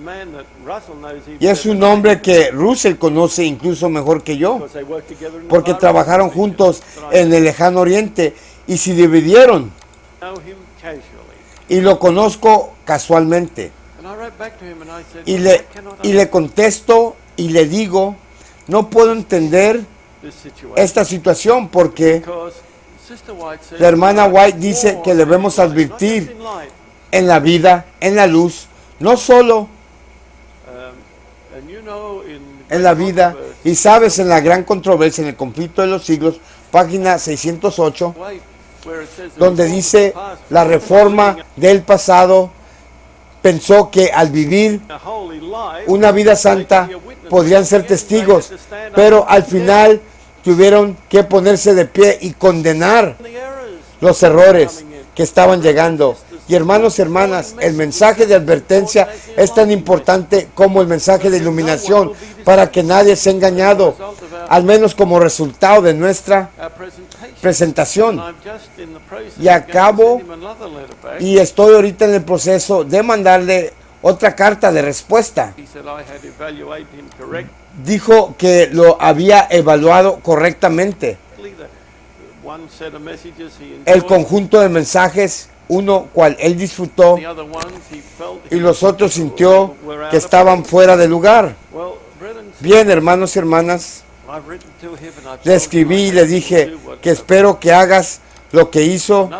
A: Y es un hombre que Russell conoce incluso mejor que yo, porque trabajaron juntos en el lejano oriente y se dividieron. Y lo conozco casualmente. Y le contesto y le digo, no puedo entender esta situación porque la hermana White dice que debemos advertir en la vida, en la luz, no solo en la vida, y sabes, en la gran controversia, en el conflicto de los siglos, página 608, donde dice, la reforma del pasado pensó que al vivir una vida santa podrían ser testigos, pero al final tuvieron que ponerse de pie y condenar los errores que estaban llegando. Y hermanos y hermanas, el mensaje de advertencia es tan importante como el mensaje de iluminación para que nadie sea engañado, al menos como resultado de nuestra presentación. Y estoy ahorita en el proceso de mandarle otra carta de respuesta. Dijo que lo había evaluado correctamente. El conjunto de mensajes, uno cual él disfrutó y los otros sintió que estaban fuera de lugar. Bien, hermanos y hermanas, le escribí y le dije que espero que hagas lo que hizo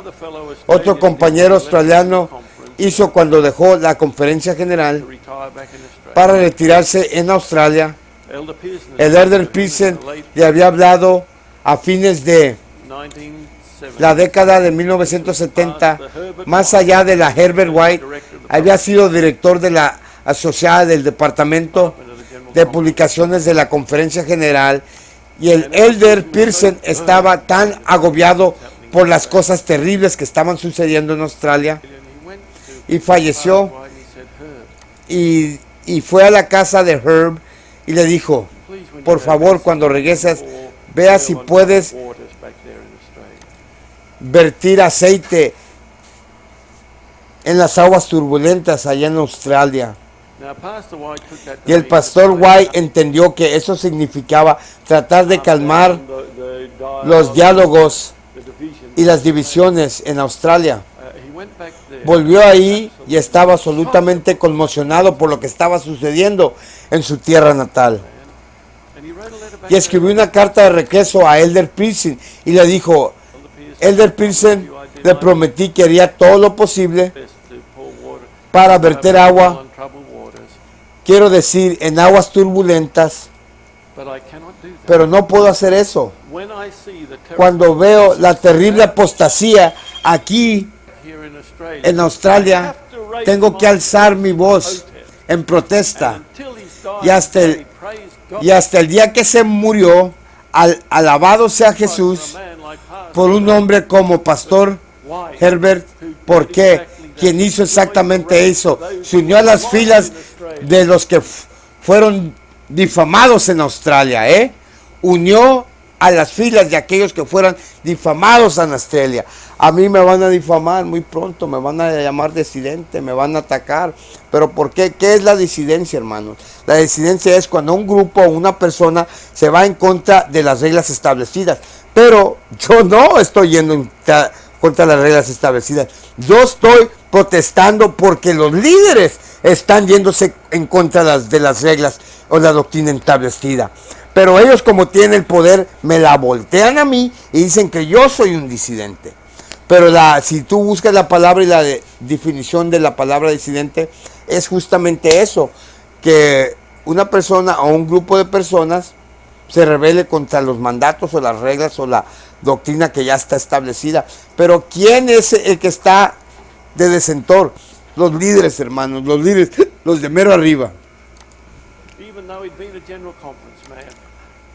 A: otro compañero australiano hizo cuando dejó la conferencia general para retirarse en Australia. El Elder Pearson le había hablado a fines de la década de 1970, más allá de la Herbert White, había sido director de la asociada del Departamento de Publicaciones de la Conferencia General, y el Elder Pearson estaba tan agobiado por las cosas terribles que estaban sucediendo en Australia, y falleció, y fue a la casa de Herb y le dijo, por favor, cuando regreses, vea si puedes vertir aceite en las aguas turbulentas allá en Australia. Y el pastor White entendió que eso significaba tratar de calmar los diálogos y las divisiones en Australia. Volvió ahí y estaba absolutamente conmocionado por lo que estaba sucediendo en su tierra natal. Y escribió una carta de regreso a Elder Pearson y le dijo, Elder Pearson, le prometí que haría todo lo posible para verter agua, quiero decir, en aguas turbulentas, pero no puedo hacer eso. Cuando veo la terrible apostasía aquí en Australia, tengo que alzar mi voz en protesta. Y hasta el día que se murió, alabado sea Jesús, por un hombre como Pastor Herbert, porque quien hizo exactamente eso, se unió a las filas de los que fueron difamados en Australia, unió a las filas de aquellos que fueran difamados en Australia. A mí me van a difamar muy pronto, me van a llamar disidente, me van a atacar. ¿Pero por qué? ¿Qué es la disidencia, hermanos? La disidencia es cuando un grupo o una persona se va en contra de las reglas establecidas. Pero yo no estoy yendo contra las reglas establecidas. Yo estoy protestando porque los líderes están yéndose en contra de las reglas o la doctrina establecida. Pero ellos, como tienen el poder, me la voltean a mí y dicen que yo soy un disidente. Pero si tú buscas la palabra y la definición de la palabra disidente, es justamente eso, que una persona o un grupo de personas se rebele contra los mandatos o las reglas o la doctrina que ya está establecida. Pero ¿quién es el que está de desentor? Los líderes, hermanos, los líderes, los de mero arriba.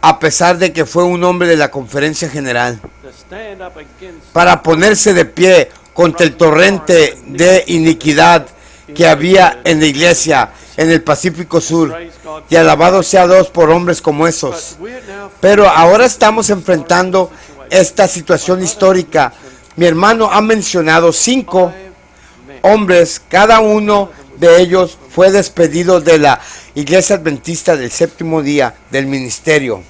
A: a pesar de que fue un hombre de la conferencia general,
B: to stand up against
A: para ponerse de pie contra el torrente de iniquidad que había en la iglesia en el Pacífico Sur.
B: praise God.
A: Y alabado sea Dios por hombres como esos.
B: But we're now
A: Pero ahora estamos enfrentando esta situación histórica. Mi hermano ha mencionado 5
B: men,
A: hombres, cada uno de ellos fue despedido de la iglesia adventista del séptimo día del ministerio.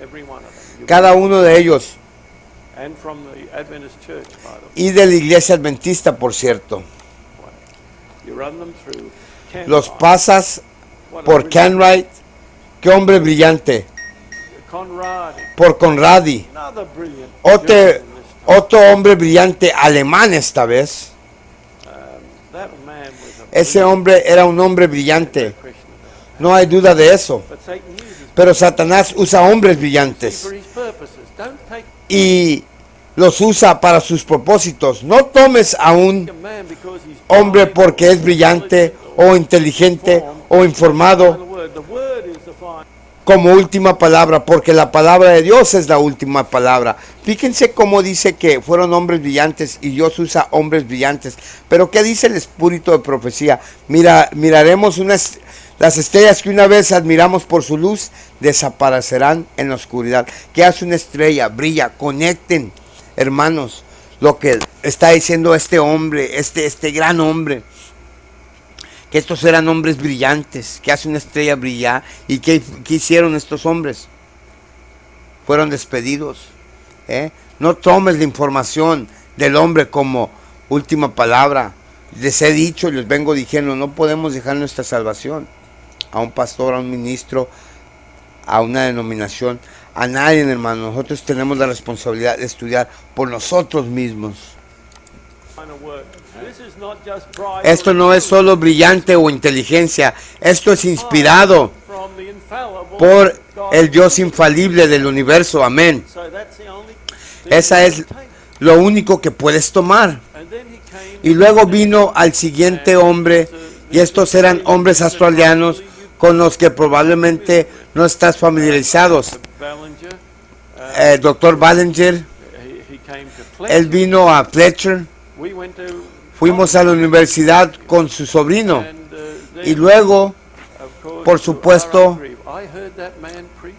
B: every one of them.
A: Cada uno de ellos.
B: And from the Adventist Church, by the way.
A: Y de la iglesia adventista, por cierto.
B: You run them through. Ken
A: Los
B: Wright.
A: pasas
B: What a
A: por
B: brilliant-
A: Ken Wright. Qué hombre brillante.
B: Conradi,
A: Por Conradi.
B: another brilliant.
A: Otro,
B: gentleman this time.
A: otro hombre brillante alemán esta vez.
B: That man was a
A: Ese
B: brilliant
A: hombre era un hombre brillante.
B: Christian about that.
A: No hay duda de eso.
B: But Satan uses
A: Pero Satanás usa hombres
B: people
A: brillantes
B: for his purposes. Don't take
A: y los usa para sus propósitos. No tomes a un
B: a man because he's
A: hombre
B: blind
A: porque
B: or
A: es brillante
B: intelligent or
A: o inteligente
B: informed.
A: o informado
B: The word is the final.
A: como última palabra, porque la palabra de Dios es la última palabra. Fíjense cómo dice que fueron hombres brillantes y Dios usa hombres brillantes. Pero ¿qué dice el espíritu de profecía? Miraremos las estrellas que una vez admiramos por su luz, desaparecerán en la oscuridad. ¿Qué hace una estrella? Brilla. Conecten, hermanos, lo que está diciendo este hombre, este gran hombre. Que estos eran hombres brillantes, que hace una estrella brillar. ¿Y qué hicieron estos hombres? Fueron despedidos. No tomes la información del hombre como última palabra. Les he dicho y les vengo diciendo, no podemos dejar nuestra salvación a un pastor, a un ministro, a una denominación, a nadie, hermano. Nosotros tenemos la responsabilidad de estudiar por nosotros mismos.
B: Final word. This is not just bright
A: Esto no es solo brillante o inteligencia, esto es inspirado
B: from the infallible
A: por
B: God.
A: el Dios infalible del universo. Amén.
B: So that's the only thing
A: Esa
B: you
A: es
B: can take.
A: lo único que puedes tomar.
B: And then he came
A: Y luego vino al siguiente hombre, y estos eran hombres australianos con los que probablemente no estás familiarizados.
B: Ballinger.
A: Dr. Ballinger,
B: He came to Fletcher.
A: él vino a Fletcher,
B: We went to
A: fuimos a la universidad con su sobrino,
B: and, then,
A: y luego
B: of course,
A: por
B: to
A: supuesto,
B: R.R. I heard that man preach.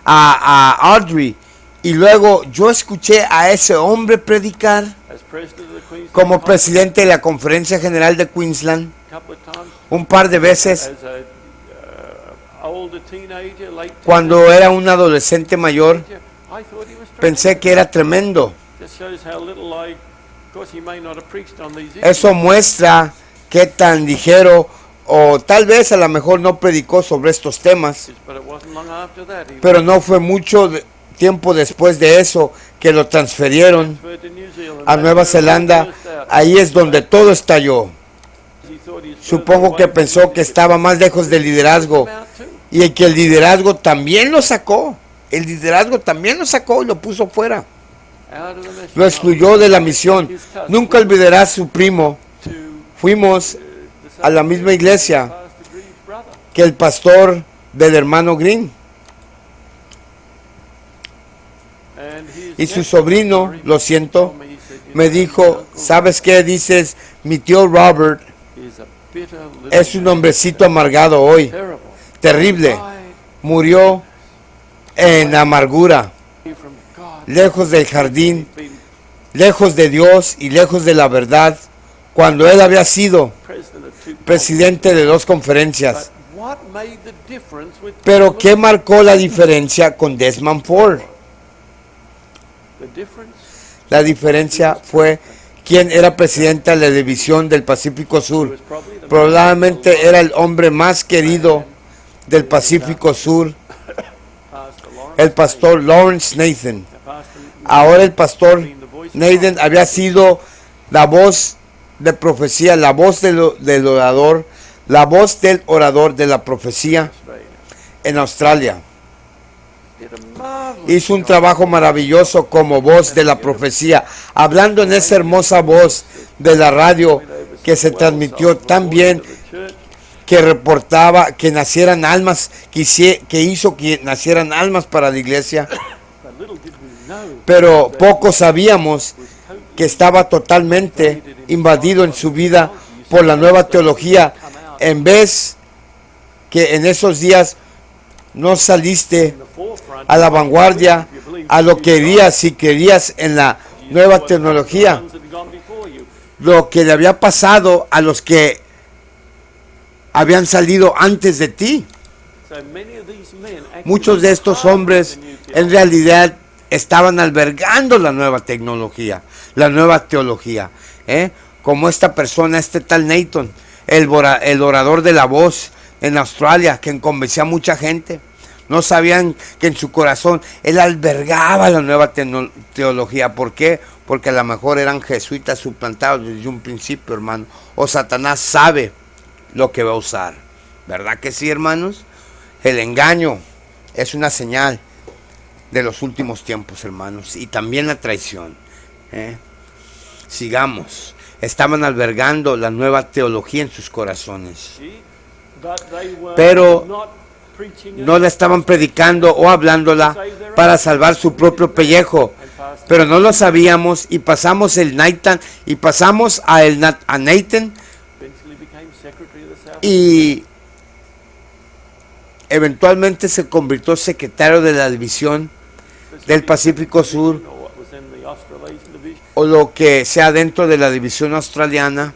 A: a Audrey, y luego yo escuché a ese hombre predicar
B: As president of the Queensland
A: como
B: Conference
A: presidente de la Conferencia General de Queensland
B: a couple of times,
A: un par de veces
B: as a older teenager, late
A: cuando era un adolescente mayor.
B: teenager, I thought he was
A: Pensé que era tremendo.
B: Just shows how little I, of course, he may not have preached on these issues.
A: Eso muestra qué tan ligero o tal vez a lo mejor no predicó sobre estos temas,
B: But it wasn't long after that he
A: pero no fue mucho tiempo después de eso que lo transfirieron
B: transferred to New Zealand.
A: a Nueva Zelanda. Ahí es donde todo estalló.
B: He thought he was
A: Supongo
B: further
A: que
B: away
A: pensó
B: from
A: que estaba más lejos del liderazgo
B: about to.
A: y que el liderazgo también lo sacó. El liderazgo también lo sacó y lo puso fuera.
B: Out of the mission.
A: Lo excluyó de la misión. Nunca olvidará a su primo.
B: To
A: Fuimos
B: the
A: a la misma iglesia
B: Pastor Green's brother.
A: que el pastor del hermano Green.
B: And his
A: Y su
B: nephew,
A: sobrino,
B: sorry,
A: lo siento,
B: told me, he said, "You
A: me
B: know,
A: dijo,
B: Uncle
A: ¿sabes qué? Dices, mi tío Robert
B: is a bitter little
A: es un
B: man.
A: hombrecito amargado hoy,
B: Terrible.
A: terrible.
B: Died
A: Murió en amargura,
B: from God.
A: lejos del jardín,
B: He'd been
A: lejos de Dios y lejos de la verdad, cuando él había sido
B: president of two
A: presidente de 2 conferencias.
B: But what made the difference with
A: Pero ¿qué marcó la diferencia con Desmond Ford?
B: the difference?
A: La diferencia fue quién era presidente de la división del Pacífico Sur.
B: Was probably the
A: Probablemente era el hombre más querido del Pacífico Sur,
B: Pastor Lawrence.
A: el pastor Lawrence Nathan.
B: Pastor
A: Ahora el pastor Nathan había sido la voz de profecía, la voz del orador, la voz del orador de la profecía
B: Australia
A: en Australia.
B: did a marvelous
A: Hizo un
B: job.
A: trabajo maravilloso como voz de la profecía, hablando en esa hermosa voz de la radio que se transmitió tan bien que reportaba que nacieran almas, que hizo que nacieran almas para la iglesia,
B: But little did we know
A: pero poco sabíamos que estaba totalmente invadido en su vida por la nueva teología, en vez que en esos días no saliste
B: in the forefront
A: a la vanguardia a lo que querías, si querías en la nueva tecnología,
B: ones that had gone before you.
A: lo que le había pasado a los que habían salido antes de ti.
B: So many of these men actually
A: Muchos de estos hombres en realidad estaban albergando la nueva tecnología, la nueva teología, como esta persona, este tal Nathan, el orador de la voz en Australia, que convencía a mucha gente. No sabían que en su corazón él albergaba la nueva teología. ¿Por qué? Porque a lo mejor eran jesuitas suplantados desde un principio, hermano. O Satanás sabe lo que va a usar. ¿Verdad que sí, hermanos? El engaño es una señal de los últimos tiempos, hermanos. Y también la traición. Sigamos. Estaban albergando la nueva teología en sus corazones. Pero no la estaban predicando o hablándola para salvar su propio pellejo. Pero no lo sabíamos y pasamos a Nathan y eventualmente se convirtió secretario de la división del Pacífico Sur, o lo que sea dentro de la división australiana,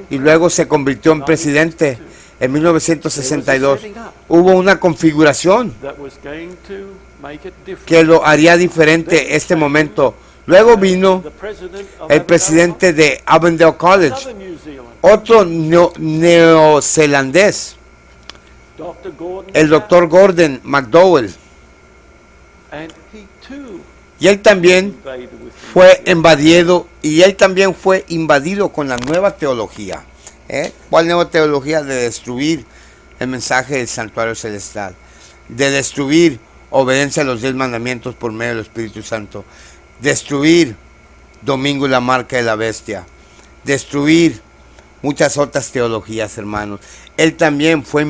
A: y luego se convirtió en presidente en 1962. Hubo una configuración que lo haría diferente este momento. Luego vino el presidente de Avondale College, otro neozelandés, el doctor Gordon McDowell, y él también fue invadido con la nueva teología. ¿Cuál nueva teología? De destruir el mensaje del santuario celestial, de destruir obediencia a los 10 mandamientos por medio del Espíritu Santo, destruir Domingo y la marca de la bestia, destruir muchas otras teologías, hermanos. Él también fue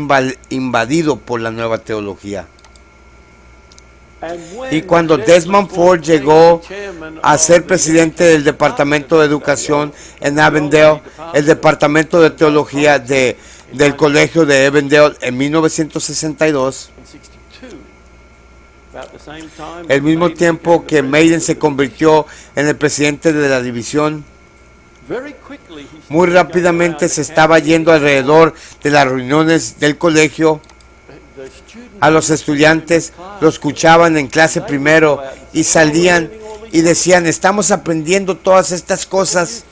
A: invadido por la nueva teología. Y cuando Desmond Ford llegó a ser presidente del Departamento de Educación en Avondale, el Departamento de Teología del Colegio de Avondale en 1962, el mismo tiempo que Maiden se convirtió en el presidente de la división, muy rápidamente se estaba yendo alrededor de las reuniones del colegio. A los estudiantes lo escuchaban en clase primero y salían y decían: estamos aprendiendo todas estas cosas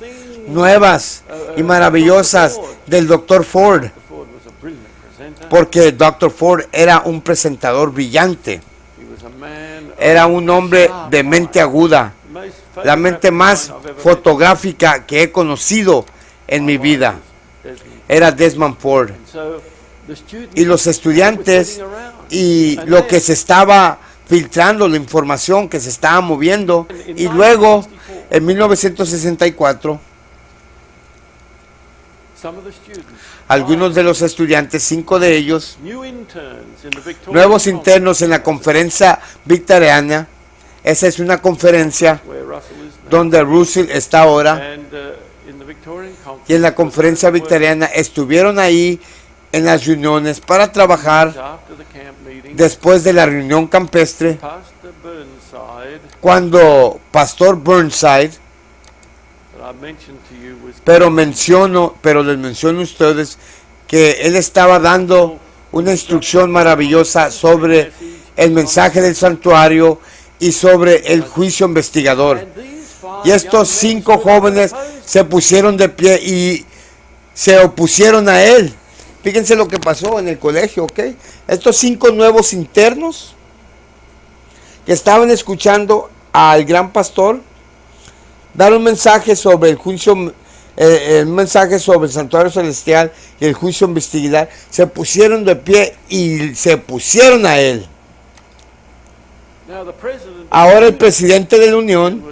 A: nuevas y maravillosas del Dr. Ford, porque el Dr. Ford era un presentador brillante, era un hombre de mente aguda, la mente más fotográfica que he conocido en mi vida. Era Desmond Ford. Y los estudiantes y lo que se estaba filtrando, la información que se estaba moviendo, y luego en 1964 algunos de los estudiantes, 5 de ellos, nuevos internos en la conferencia victoriana. Esa es una conferencia donde Russell está ahora, y en la conferencia victoriana estuvieron ahí en las reuniones para trabajar después de la reunión campestre, cuando Pastor Burnside, pero les menciono a ustedes que él estaba dando una instrucción maravillosa sobre el mensaje del santuario y sobre el juicio investigador. Y estos 5 jóvenes se pusieron de pie y se opusieron a él. Fíjense lo que pasó en el colegio, ¿ok? Estos 5 nuevos internos que estaban escuchando al gran pastor dar un mensaje sobre el juicio, el mensaje sobre el santuario celestial y el juicio investigador, se pusieron de pie y se pusieron a él. Ahora el presidente de la Unión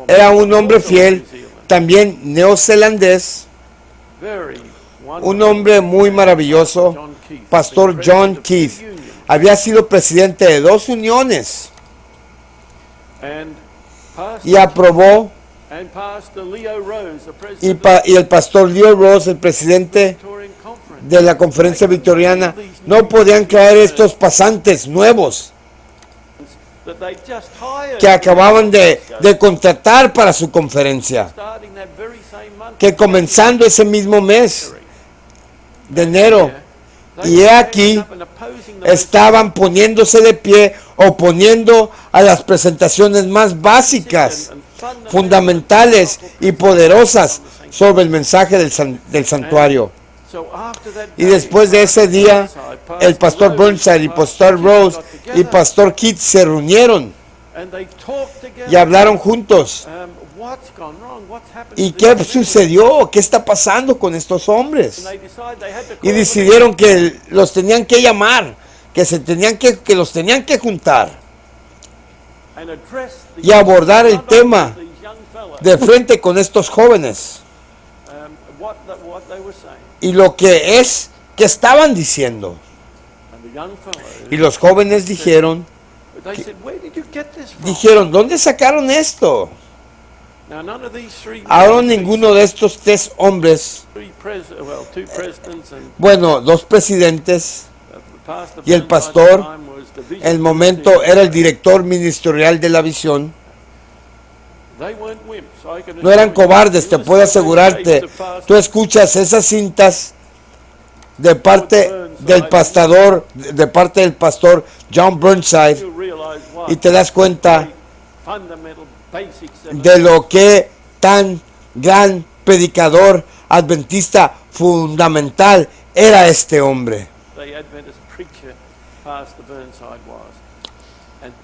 A: era un hombre fiel, también neozelandés, un hombre muy maravilloso, Pastor John Keith, había sido presidente de 2 uniones y aprobó, y el pastor Leo Rose, el presidente de la conferencia victoriana, no podían creer estos pasantes nuevos que acababan de contratar para su conferencia, que comenzando ese mismo mes de enero, y he aquí, estaban poniéndose de pie, oponiendo a las presentaciones más básicas, fundamentales y poderosas sobre el mensaje del santuario. Y después de ese día, el pastor Burnside y pastor Rose y pastor Keith se reunieron y hablaron juntos. ¿Y qué sucedió? ¿Qué está pasando con estos hombres? Y decidieron que los tenían que llamar, que los tenían que juntar y abordar el tema de frente con estos jóvenes y lo que estaban diciendo. Y los jóvenes dijeron, ¿dónde sacaron esto? Ahora ninguno de estos 3 hombres, bueno, 2 presidentes y el pastor, en el momento era el director ministerial de la visión, no eran cobardes, te puedo asegurarte. Tú escuchas esas cintas de parte del pastor John Burnside y te das cuenta de lo que tan gran predicador adventista fundamental era este hombre.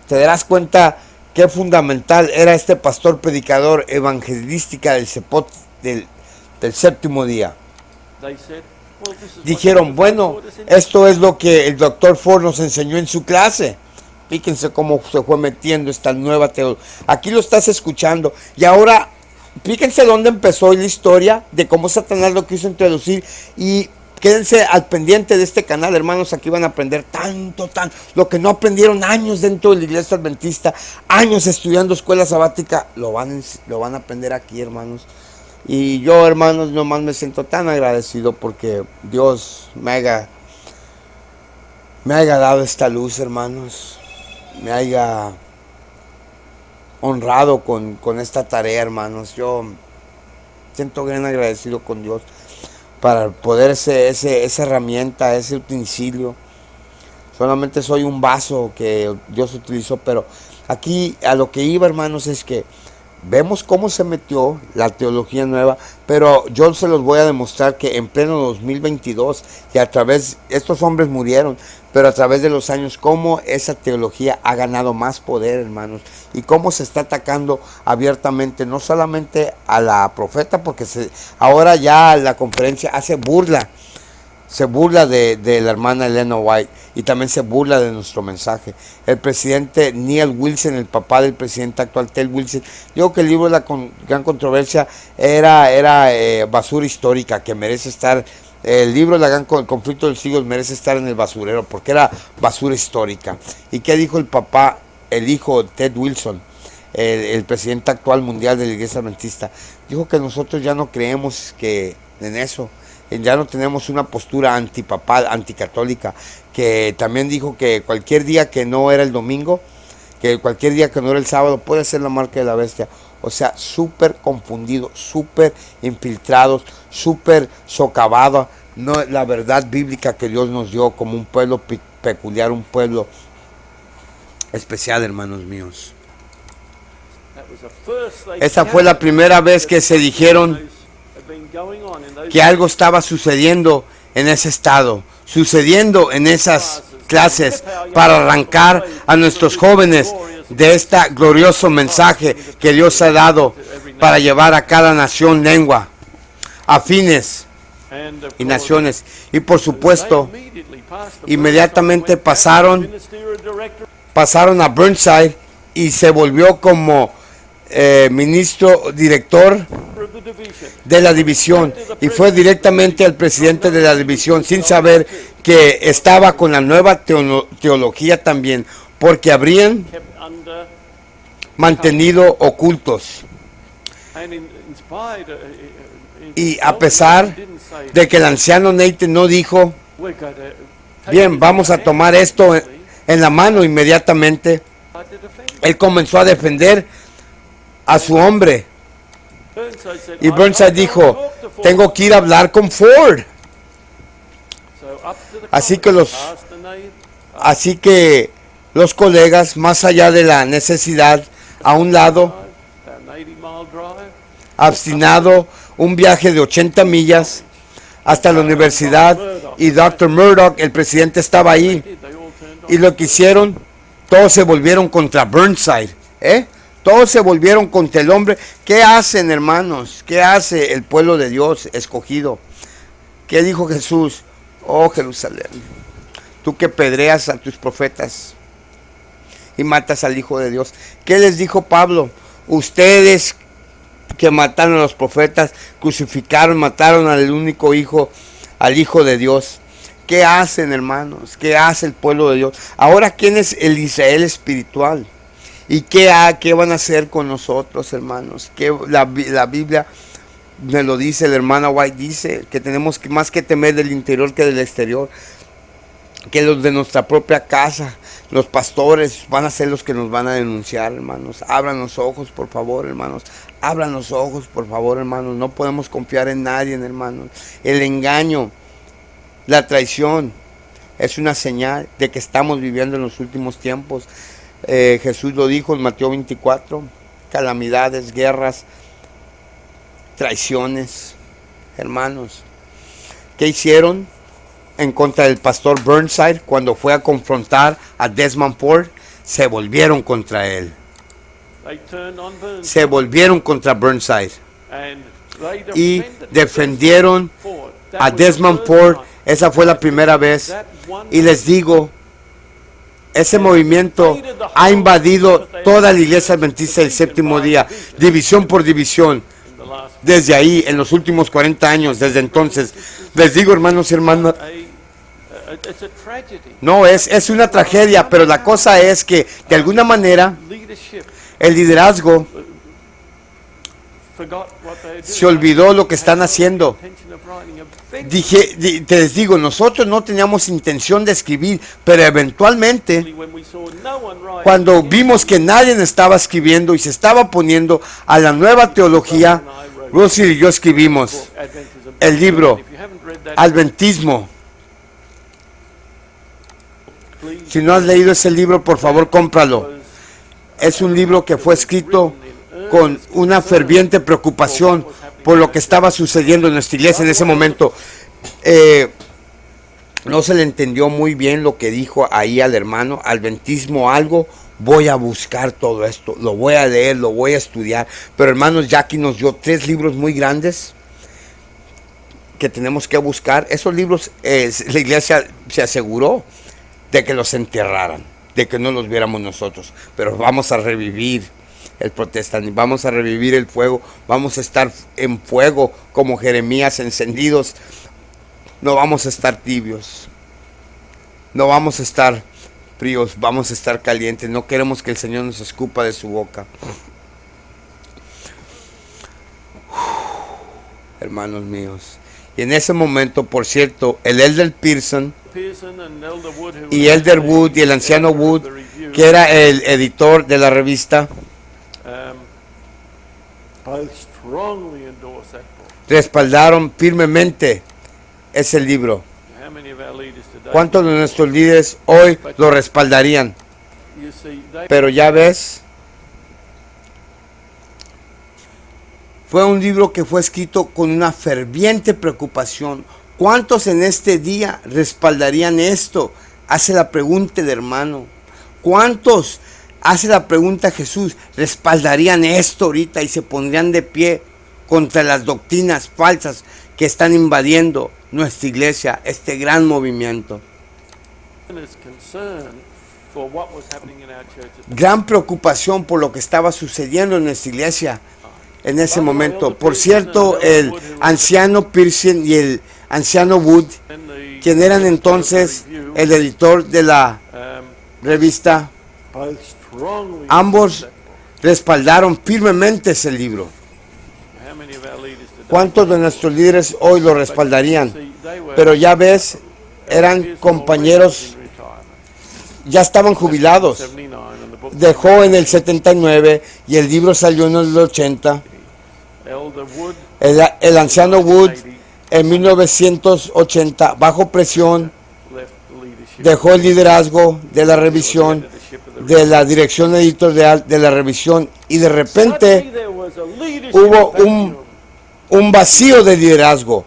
A: Te darás cuenta qué fundamental era este pastor predicador evangelística del séptimo día. Dijeron, bueno, esto es lo que el doctor Ford nos enseñó en su clase. Fíjense cómo se fue metiendo esta nueva teología. Aquí lo estás escuchando. Y ahora, fíjense dónde empezó la historia de cómo Satanás lo quiso introducir. Y quédense al pendiente de este canal, hermanos. Aquí van a aprender tanto, lo que no aprendieron años dentro de la iglesia adventista, años estudiando escuela sabática, lo van a aprender aquí, hermanos. Y yo, hermanos, nomás me siento tan agradecido porque Dios me haya dado esta luz, hermanos. Me haya honrado con esta tarea, hermanos. Yo siento gran agradecido con Dios para poder esa herramienta, ese utensilio. Solamente soy un vaso que Dios utilizó, pero aquí a lo que iba, hermanos, es que vemos cómo se metió la teología nueva, pero yo se los voy a demostrar que en pleno 2022, y a través, estos hombres murieron, pero a través de los años, cómo esa teología ha ganado más poder, hermanos, y cómo se está atacando abiertamente, no solamente a la profeta, porque ahora ya la conferencia se burla de la hermana Elena White, y también se burla de nuestro mensaje. El presidente Neil Wilson, el papá del presidente actual Ted Wilson, dijo que el libro de la gran controversia era basura histórica, que merece estar, el libro de el conflicto de los siglos merece estar en el basurero, porque era basura histórica. ¿Y qué dijo el papá, el hijo Ted Wilson, el presidente actual mundial de la iglesia adventista? Dijo que nosotros ya no creemos en eso. Ya no tenemos una postura antipapal, anticatólica, que también dijo que cualquier día que no era el domingo, que cualquier día que no era el sábado, puede ser la marca de la bestia. O sea, súper confundido, súper infiltrados, súper socavado, no, la verdad bíblica que Dios nos dio como un pueblo peculiar, un pueblo especial, hermanos míos. Esa fue la primera vez que se dijeron que algo estaba sucediendo en ese estado, sucediendo en esas clases, para arrancar a nuestros jóvenes de este glorioso mensaje que Dios ha dado para llevar a cada nación, lengua, afines y naciones. Y por supuesto, inmediatamente pasaron a Burnside y se volvió como ministro director
B: division.
A: de la división y fue directamente al presidente de la división sin saber que estaba con la nueva teología también, porque habrían
B: Kept under
A: mantenido ocultos.
B: and in spite
A: Y a pesar
B: didn't say
A: de que el anciano Nathan no dijo,
B: we're going to take
A: bien,
B: this
A: vamos a
B: in our
A: tomar
B: hands,
A: esto
B: see,
A: en la mano inmediatamente,
B: tried to defend.
A: él comenzó a defender a su hombre.
B: Burnside said,
A: Y
B: "I've
A: Burnside
B: got to go
A: dijo,
B: and talk to Ford."
A: tengo que ir a hablar con Ford.
B: So up to the
A: Así
B: college,
A: que los-
B: past the name,
A: Así que los colegas, más allá de la necesidad, a un lado,
B: that 80-mile drive,
A: obstinado, un viaje de 80 millas hasta la universidad, y Dr. Murdoch, el presidente, estaba ahí.
B: they all turned on.
A: Y lo que hicieron, todos se volvieron contra Burnside, Todos se volvieron contra el hombre. ¿Qué hacen, hermanos? ¿Qué hace el pueblo de Dios escogido? ¿Qué dijo Jesús? Oh, Jerusalén, tú que pedreas a tus profetas y matas al Hijo de Dios. ¿Qué les dijo Pablo? Ustedes que mataron a los profetas, crucificaron, mataron al único hijo, al Hijo de Dios. ¿Qué hacen, hermanos? ¿Qué hace el pueblo de Dios? Ahora, ¿quién es el Israel espiritual? ¿Y qué van a hacer con nosotros, hermanos? Que la Biblia me lo dice, el hermano White dice que tenemos más que temer del interior que del exterior, que los de nuestra propia casa, los pastores van a ser los que nos van a denunciar, hermanos. Abran los ojos, por favor, hermanos. Abran los ojos, por favor, hermanos. No podemos confiar en nadie, hermanos. El engaño, la traición es una señal de que estamos viviendo en los últimos tiempos. Jesús lo dijo en Mateo 24, calamidades, guerras, traiciones, hermanos. ¿Qué hicieron en contra del pastor Burnside cuando fue a confrontar a Desmond Ford? Se volvieron contra él.
B: They turned on Burnside
A: Se volvieron contra Burnside
B: and they
A: y
B: defended
A: defendieron
B: Ford. That
A: a
B: was the
A: Desmond
B: first
A: Ford.
B: time.
A: Esa fue la primera vez.
B: That one
A: Y les digo, ese movimiento ha invadido toda la iglesia adventista del séptimo día, división por división.
B: in the last
A: Desde ahí, en los últimos 40 años, desde entonces, les digo, hermanos y hermanas,
B: it's a tragedy.
A: no, es una tragedia, pero la cosa es que, de alguna manera,
B: Leadership
A: el liderazgo
B: forgot what they were
A: se
B: doing.
A: olvidó lo que están haciendo.
B: Intention of writing eventually,
A: Te les digo, nosotros no teníamos intención de escribir, pero eventualmente,
B: when we saw no one writing,
A: cuando vimos que nadie estaba escribiendo y se estaba poniendo a la nueva teología, Russell y yo escribimos
B: Adventism.
A: el libro
B: If you haven't read that,
A: Adventismo.
B: please,
A: Si no has leído ese libro, por favor, cómpralo. Es un libro que fue escrito con una ferviente preocupación por lo que estaba sucediendo en nuestra iglesia en ese momento. No se le entendió muy bien lo que dijo ahí al hermano, Adventismo algo. Voy a buscar todo esto, lo voy a leer, lo voy a estudiar. Pero hermanos, Jackie nos dio 3 libros muy grandes que tenemos que buscar. Esos libros, la iglesia se aseguró de que los enterraran, de que no los viéramos nosotros. Pero vamos a revivir el protestantismo, vamos a revivir el fuego, vamos a estar en fuego como Jeremías, encendidos. No vamos a estar tibios, no vamos a estar fríos, vamos a estar calientes. No queremos que el Señor nos escupa de su boca. Hermanos míos. Y en ese momento, por cierto, el Elder Pearson
B: Pearson and Elder Wood, who
A: y
B: was
A: Elder
B: the
A: Wood y el anciano
B: editor of
A: Wood,
B: the review,
A: que era el editor de la revista,
B: both strongly endorsed that book.
A: respaldaron firmemente ese libro.
B: How many of our leaders today?
A: ¿Cuántos de nuestros líderes hoy lo respaldarían?
B: You see, they
A: Pero ya ves, fue un libro que fue escrito con una ferviente preocupación. ¿Cuántos en este día respaldarían esto? Hace la pregunta el hermano. ¿Cuántos, hace la pregunta Jesús, respaldarían esto ahorita y se pondrían de pie contra las doctrinas falsas que están invadiendo nuestra iglesia, este gran movimiento?
B: is concerned for what was happening in our church at the
A: Gran preocupación por lo que estaba sucediendo en nuestra iglesia en ese momento. Por cierto, el anciano Pearson y el anciano Wood,
B: And the
A: quien eran entonces el editor de la revista,
B: both strongly
A: ambos respaldaron firmemente ese libro.
B: how many of our leaders today?
A: ¿Cuántos de nuestros líderes hoy lo respaldarían?
B: See, they were
A: Pero ya ves, eran compañeros,
B: in retirement.
A: ya estaban jubilados.
B: 79 and the book
A: Dejó en el 79 y el libro salió en el 80.
B: Elder Wood
A: El anciano Wood en 1980, bajo presión,
B: left the leadership.
A: dejó el liderazgo de la revisión, de la dirección editorial de la revisión, y de repente
B: Suddenly there was a leadership
A: hubo
B: vacuum.
A: un vacío de liderazgo,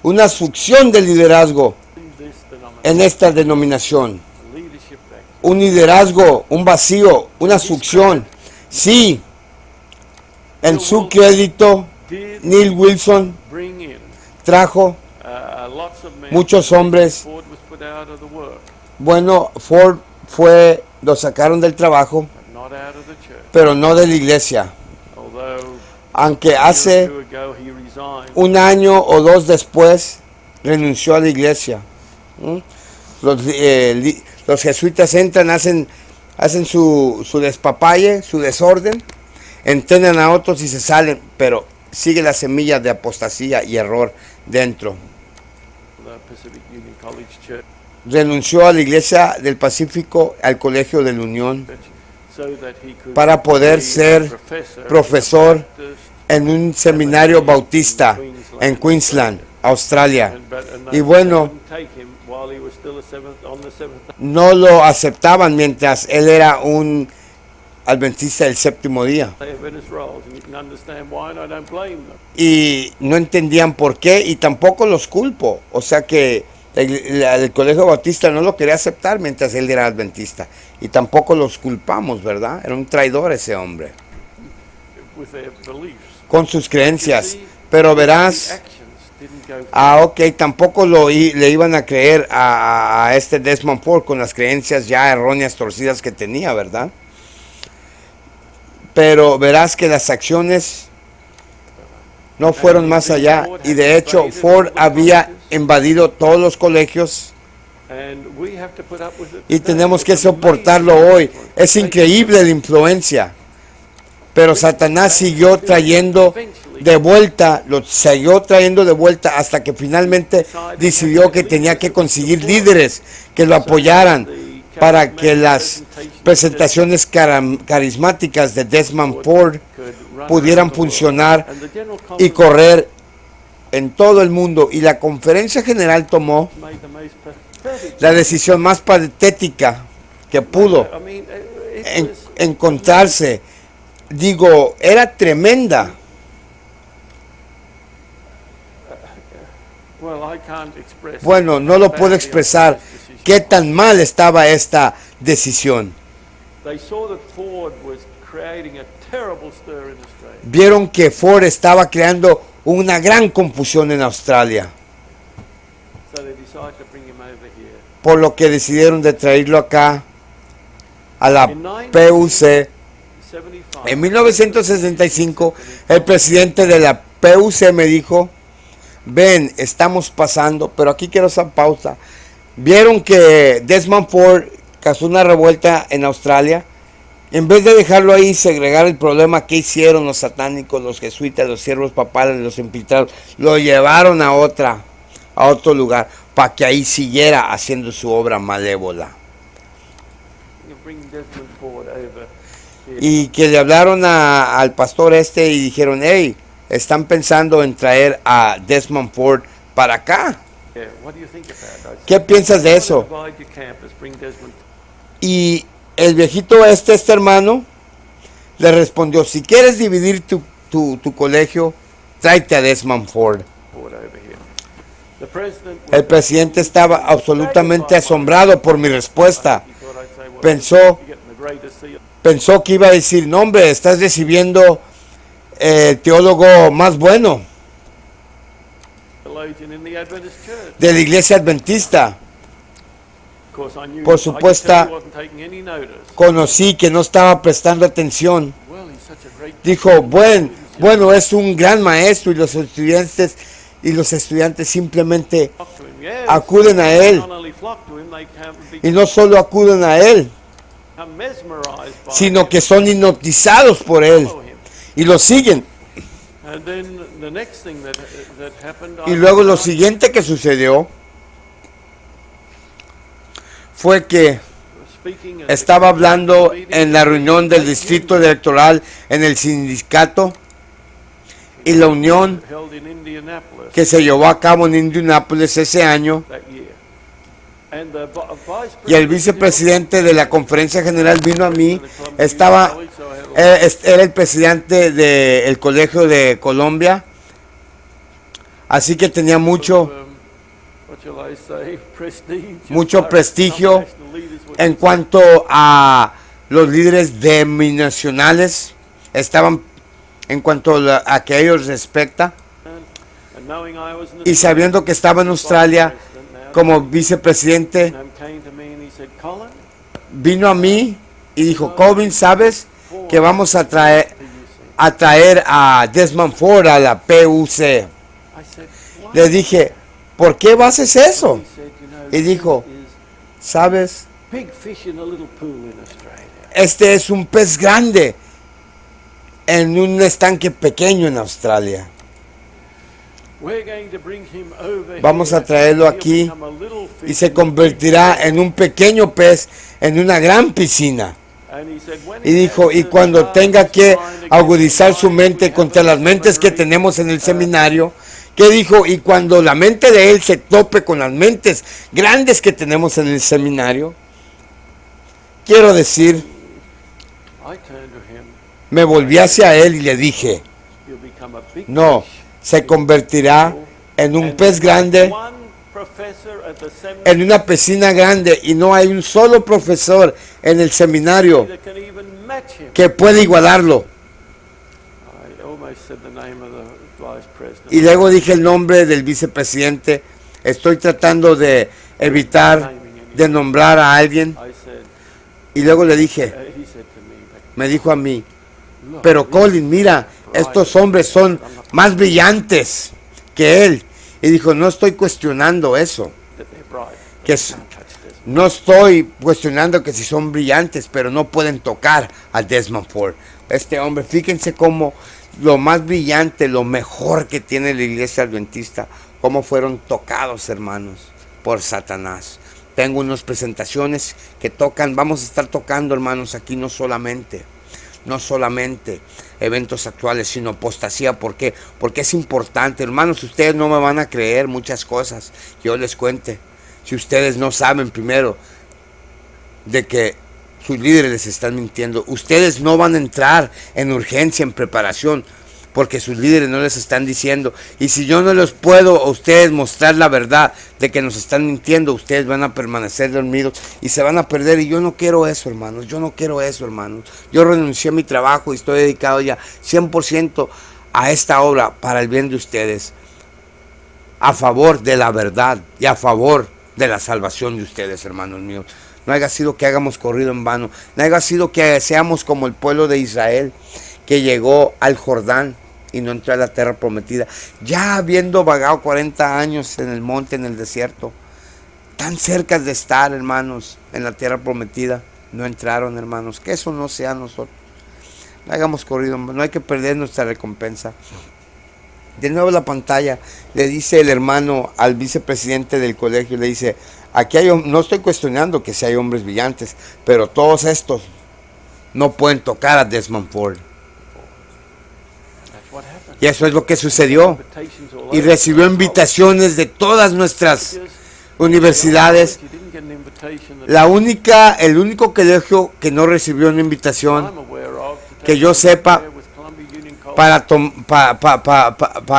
A: una succión de liderazgo
B: In this denomination.
A: en esta denominación.
B: Leadership vacuum.
A: Un liderazgo, un vacío, una succión. Sí, en su crédito,
B: Did
A: Neil Wilson
B: bring in
A: trajo
B: lots of men.
A: muchos hombres.
B: Ford was put out of the work,
A: Bueno, Ford lo sacaron del trabajo,
B: but not out of the church.
A: pero no de la iglesia.
B: Although
A: Aunque
B: a year or
A: hace
B: two ago he resigned.
A: un año o dos después renunció a la iglesia. ¿Mm? Los jesuitas entran, hacen su despapalle, su desorden, entrenan a otros y se salen, pero sigue la semilla de apostasía y error dentro.
B: The Pacific Union College Church,
A: Renunció a la iglesia del Pacífico, al colegio de la Unión,
B: so that he could
A: para poder
B: be a
A: ser profesor
B: Baptist,
A: en un seminario bautista en Queensland, Australia.
B: and
A: Y
B: they
A: bueno,
B: wouldn't take him while he was still on the seventh day.
A: no lo aceptaban mientras él era un adventista del séptimo día.
B: They have in his roles, and you can understand why, and I don't blame them.
A: Y no entendían por qué, y tampoco los culpo. O sea que el colegio bautista no lo quería aceptar mientras él era adventista. Y tampoco los culpamos, ¿verdad? Era un traidor ese hombre,
B: With their beliefs.
A: con sus creencias.
B: You see,
A: Pero
B: the
A: verás,
B: actions didn't go
A: ok, tampoco le iban a creer a este Desmond Ford con las creencias ya erróneas, torcidas que tenía, ¿verdad? Pero verás que las acciones no fueron más allá, y de hecho Ford había invadido todos los colegios,
B: and we have to put up with it
A: y
B: today.
A: tenemos que
B: It's amazing
A: soportarlo hoy.
B: influence.
A: Es increíble la influencia, pero Satanás siguió trayendo de vuelta, lo siguió trayendo de vuelta hasta que finalmente decidió que tenía que conseguir líderes que lo apoyaran para que las presentaciones carismáticas de Desmond Ford pudieran funcionar y correr en todo el mundo. Y la conferencia general tomó
B: Made the most pathetic.
A: la decisión más patética que pudo
B: I mean, it was,
A: encontrarse. Digo, era tremenda.
B: well, I can't express
A: Bueno, no lo puedo expresar qué tan mal estaba esta decisión.
B: They saw that Ford was creating a terrible stir in Australia.
A: Vieron que Ford estaba creando una gran confusión en Australia,
B: So they decided to bring him over here.
A: por lo que decidieron de traerlo acá a la PUC.
B: 75.
A: En 1965, el presidente de la PUC me dijo, ven, estamos pasando, pero aquí quiero hacer pausa. Vieron que Desmond Ford causó una revuelta en Australia. En vez de dejarlo ahí y segregar el problema, que hicieron los satánicos, los jesuitas, los siervos papales, los infiltrados? Lo llevaron a otro lugar, para que ahí siguiera haciendo su obra malévola.
B: You bring Desmond Ford over here.
A: Y que le hablaron al pastor y dijeron, hey, están pensando en traer a Desmond Ford para acá.
B: Yeah, what do you think about that?
A: ¿Qué piensas de eso?
B: Divide your campus, bring Desmond
A: Y el viejito este hermano, le respondió, si quieres dividir tu colegio, tráete a Desmond Ford.
B: Ford over here. The president was
A: El presidente estaba absolutamente asombrado por mi respuesta.
B: He thought I'd say, well,
A: Pensó,
B: you're getting the greatest seal
A: pensó que iba a decir, no hombre, estás recibiendo el teólogo más bueno
B: theologian in the Adventist Church.
A: de la iglesia adventista.
B: Of course, I knew
A: Por
B: I could
A: supuesto,
B: tell he wasn't taking any notice.
A: Conocí que no estaba prestando atención.
B: Well, he's such a great
A: Dijo, bueno, bueno, es un gran maestro, y los estudiantes simplemente
B: flock to him. Yes,
A: acuden a
B: they
A: él.
B: not only flock to him, they
A: Y no solo acuden a él,
B: become mesmerized by
A: sino
B: him,
A: que son hipnotizados por él
B: follow him.
A: y lo siguen.
B: And then the next thing that happened,
A: Y luego lo siguiente que sucedió fue que
B: speaking at the
A: estaba hablando
B: meeting
A: en la reunión del distrito electoral en el sindicato y la unión
B: held in Indianapolis
A: que se llevó a cabo en Indianápolis ese año,
B: that year. And the vice
A: y el vicepresidente de la conferencia general vino a mí. Era el presidente del colegio de Colombia, así que tenía mucho mucho prestigio en cuanto a los líderes denominacionales, estaban en cuanto a que ellos respecta, y sabiendo que estaba en Australia como vicepresidente, vino a mí y dijo: Colvin, ¿sabes que vamos a traer a Desmond Ford a la PUC? Le dije: ¿por qué vas a hacer eso? Y dijo: ¿sabes? Este es un pez grande en un estanque pequeño en Australia. Vamos a traerlo aquí y se convertirá en un pequeño pez en una gran piscina. Y dijo: y cuando tenga que agudizar su mente contra las mentes que tenemos en el seminario, ¿qué dijo? Y cuando la mente de él se tope con las mentes grandes que tenemos en el seminario, quiero decir, me volví hacia él y le dije: no, se convertirá en un pez grande, en una piscina grande, y no hay un solo profesor en el seminario que pueda igualarlo. Y luego dije el nombre del vicepresidente. Estoy tratando de evitar de nombrar a alguien. Y luego le dije, me dijo a mí: pero Colin, mira, estos hombres son más brillantes que él. Y dijo: no estoy cuestionando eso, no estoy cuestionando que si son brillantes, pero no pueden tocar a Desmond Ford. Este hombre, fíjense cómo lo más brillante, lo mejor que tiene la iglesia adventista, cómo fueron tocados, hermanos, por Satanás. Tengo unas presentaciones que tocan, vamos a estar tocando, hermanos, aquí no solamente eventos actuales, sino apostasía. ¿Por qué? Porque es importante, hermanos. Ustedes no me van a creer muchas cosas que yo les cuente si ustedes no saben primero de que sus líderes les están mintiendo. Ustedes no van a entrar en urgencia, en preparación, porque sus líderes no les están diciendo. Y si yo no les puedo a ustedes mostrar la verdad de que nos están mintiendo, ustedes van a permanecer dormidos y se van a perder. Y yo no quiero eso, hermanos. Yo no quiero eso, hermanos. Yo renuncié a mi trabajo y estoy dedicado ya 100% a esta obra para el bien de ustedes, a favor de la verdad y a favor de la salvación de ustedes, hermanos míos. No haya sido que hagamos corrido en vano. No haya sido que seamos como el pueblo de Israel, que llegó al Jordán y no entró a la tierra prometida, ya habiendo vagado 40 años en el monte, en el desierto, tan cerca de estar, hermanos, en la tierra prometida, no entraron, hermanos. Que eso no sea nosotros. No hagamos corrido, no hay que perder nuestra recompensa. De nuevo la pantalla, le dice el hermano al vicepresidente del colegio, le dice: aquí no estoy cuestionando que si hay hombres brillantes, pero todos estos no pueden tocar a Desmond Ford. Y eso es lo que sucedió. Y recibió invitaciones de todas nuestras universidades. El único colegio que no recibió una invitación, que yo sepa,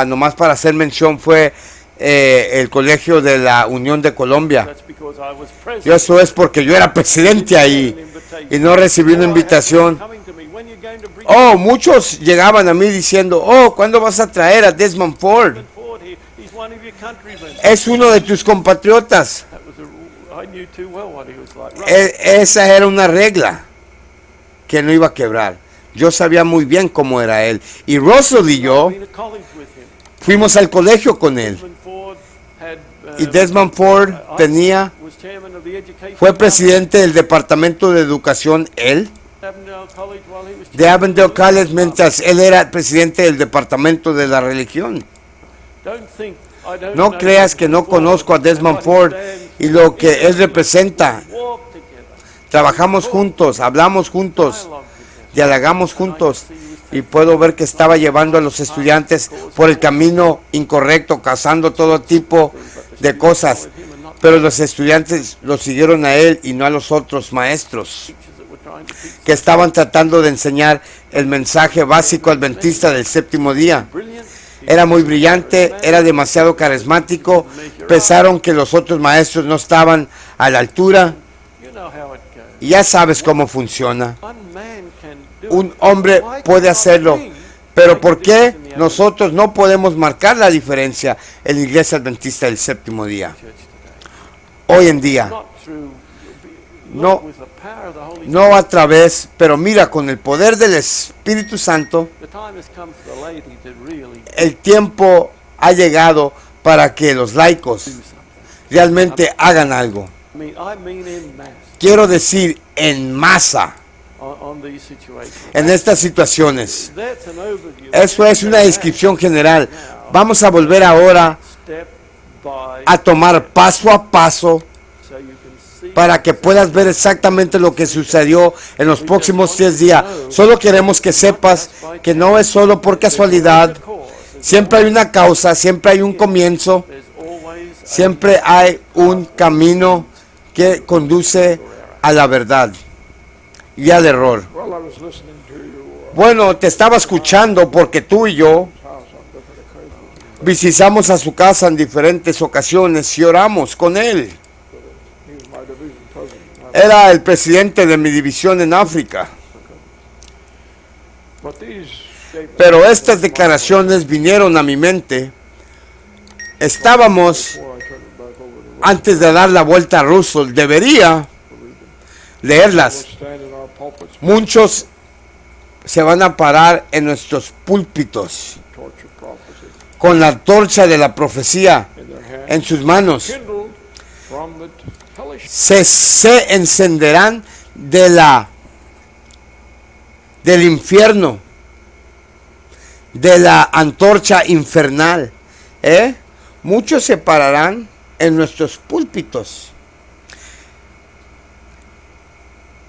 A: nomás para hacer mención, fue el colegio de la Unión de Colombia. Y eso es porque yo era presidente ahí y no recibí una invitación. Oh, muchos llegaban a mí diciendo: oh, ¿cuándo vas a traer a Desmond Ford? Es uno de tus compatriotas. Esa era una regla que no iba a quebrar. Yo sabía muy bien cómo era él. Y Russell y yo
B: I've been to college with him.
A: fuimos al colegio con él.
B: Desmond Ford had,
A: Y Desmond Ford tenía,
B: was chairman of the education
A: fue
B: department
A: presidente del departamento de educación, él,
B: at Avondale College while he was
A: de
B: chairman
A: Avondale
B: of the religion
A: College, mientras él era presidente del departamento de la religión.
B: department. Don't think I don't
A: No
B: know
A: creas que no
B: Desmond Ford
A: conozco a Desmond
B: and what he
A: Ford
B: stands
A: y lo
B: for.
A: que él representa.
B: We walk together,
A: Trabajamos juntos, hablamos juntos,
B: dialogue together.
A: dialogamos juntos. Y puedo ver que estaba llevando a los estudiantes por el camino incorrecto, causando todo tipo de cosas. Pero los estudiantes lo siguieron a él y no a los otros maestros
B: Teachers that were trying to teach
A: que estaban tratando de enseñar el mensaje básico adventista del séptimo día.
B: brilliant.
A: Era muy brillante, era demasiado carismático. Pensaron que los otros maestros no estaban a la altura.
B: You know how it goes.
A: Y ya sabes cómo funciona.
B: One man can do
A: Un
B: it.
A: hombre
B: Why
A: puede
B: cannot
A: hacerlo.
B: we
A: Pero
B: make
A: ¿por
B: a
A: qué
B: difference in the
A: nosotros no podemos marcar la diferencia en la iglesia adventista del séptimo día?
B: church today?
A: Hoy en día.
B: Not through,
A: No,
B: not with the power of the Holy
A: no
B: Spirit.
A: a través, pero mira, con el poder del Espíritu Santo,
B: The time has come for the laity to really
A: el tiempo ha llegado para que los laicos
B: do something.
A: realmente hagan algo.
B: I mean in mass
A: Quiero decir, en masa,
B: on these situations.
A: en estas situaciones.
B: That's an overview.
A: Eso es una descripción general. Vamos a volver ahora
B: Step by
A: a tomar paso a paso
B: so you can see
A: para que puedas ver exactamente lo que sucedió en los próximos 3 días. Solo queremos que sepas que no es solo por casualidad. Siempre hay una causa, siempre hay un comienzo,
B: there's always a
A: siempre hay un camino que conduce a la verdad y al error.
C: Well, I was listening to you
A: Bueno, te estaba escuchando porque tú y yo
C: house on different occasions.
A: visitamos a su casa en diferentes ocasiones y oramos con él.
C: He was my division president.
A: Era el presidente de mi división en África.
C: But these statements
A: Pero estas declaraciones vinieron a mi mente. Estábamos,
C: before I turn it back over to
A: antes de dar la vuelta a Russell, debería leerlas.
C: We'll stand in our pulpits,
A: Muchos se van a parar en nuestros púlpitos
C: torch of prophecy
A: con la torcha de la profecía
C: in their hands,
A: en sus manos.
C: kindled from the hellish
A: Se encenderán del infierno, de la antorcha infernal. Muchos se pararán en nuestros púlpitos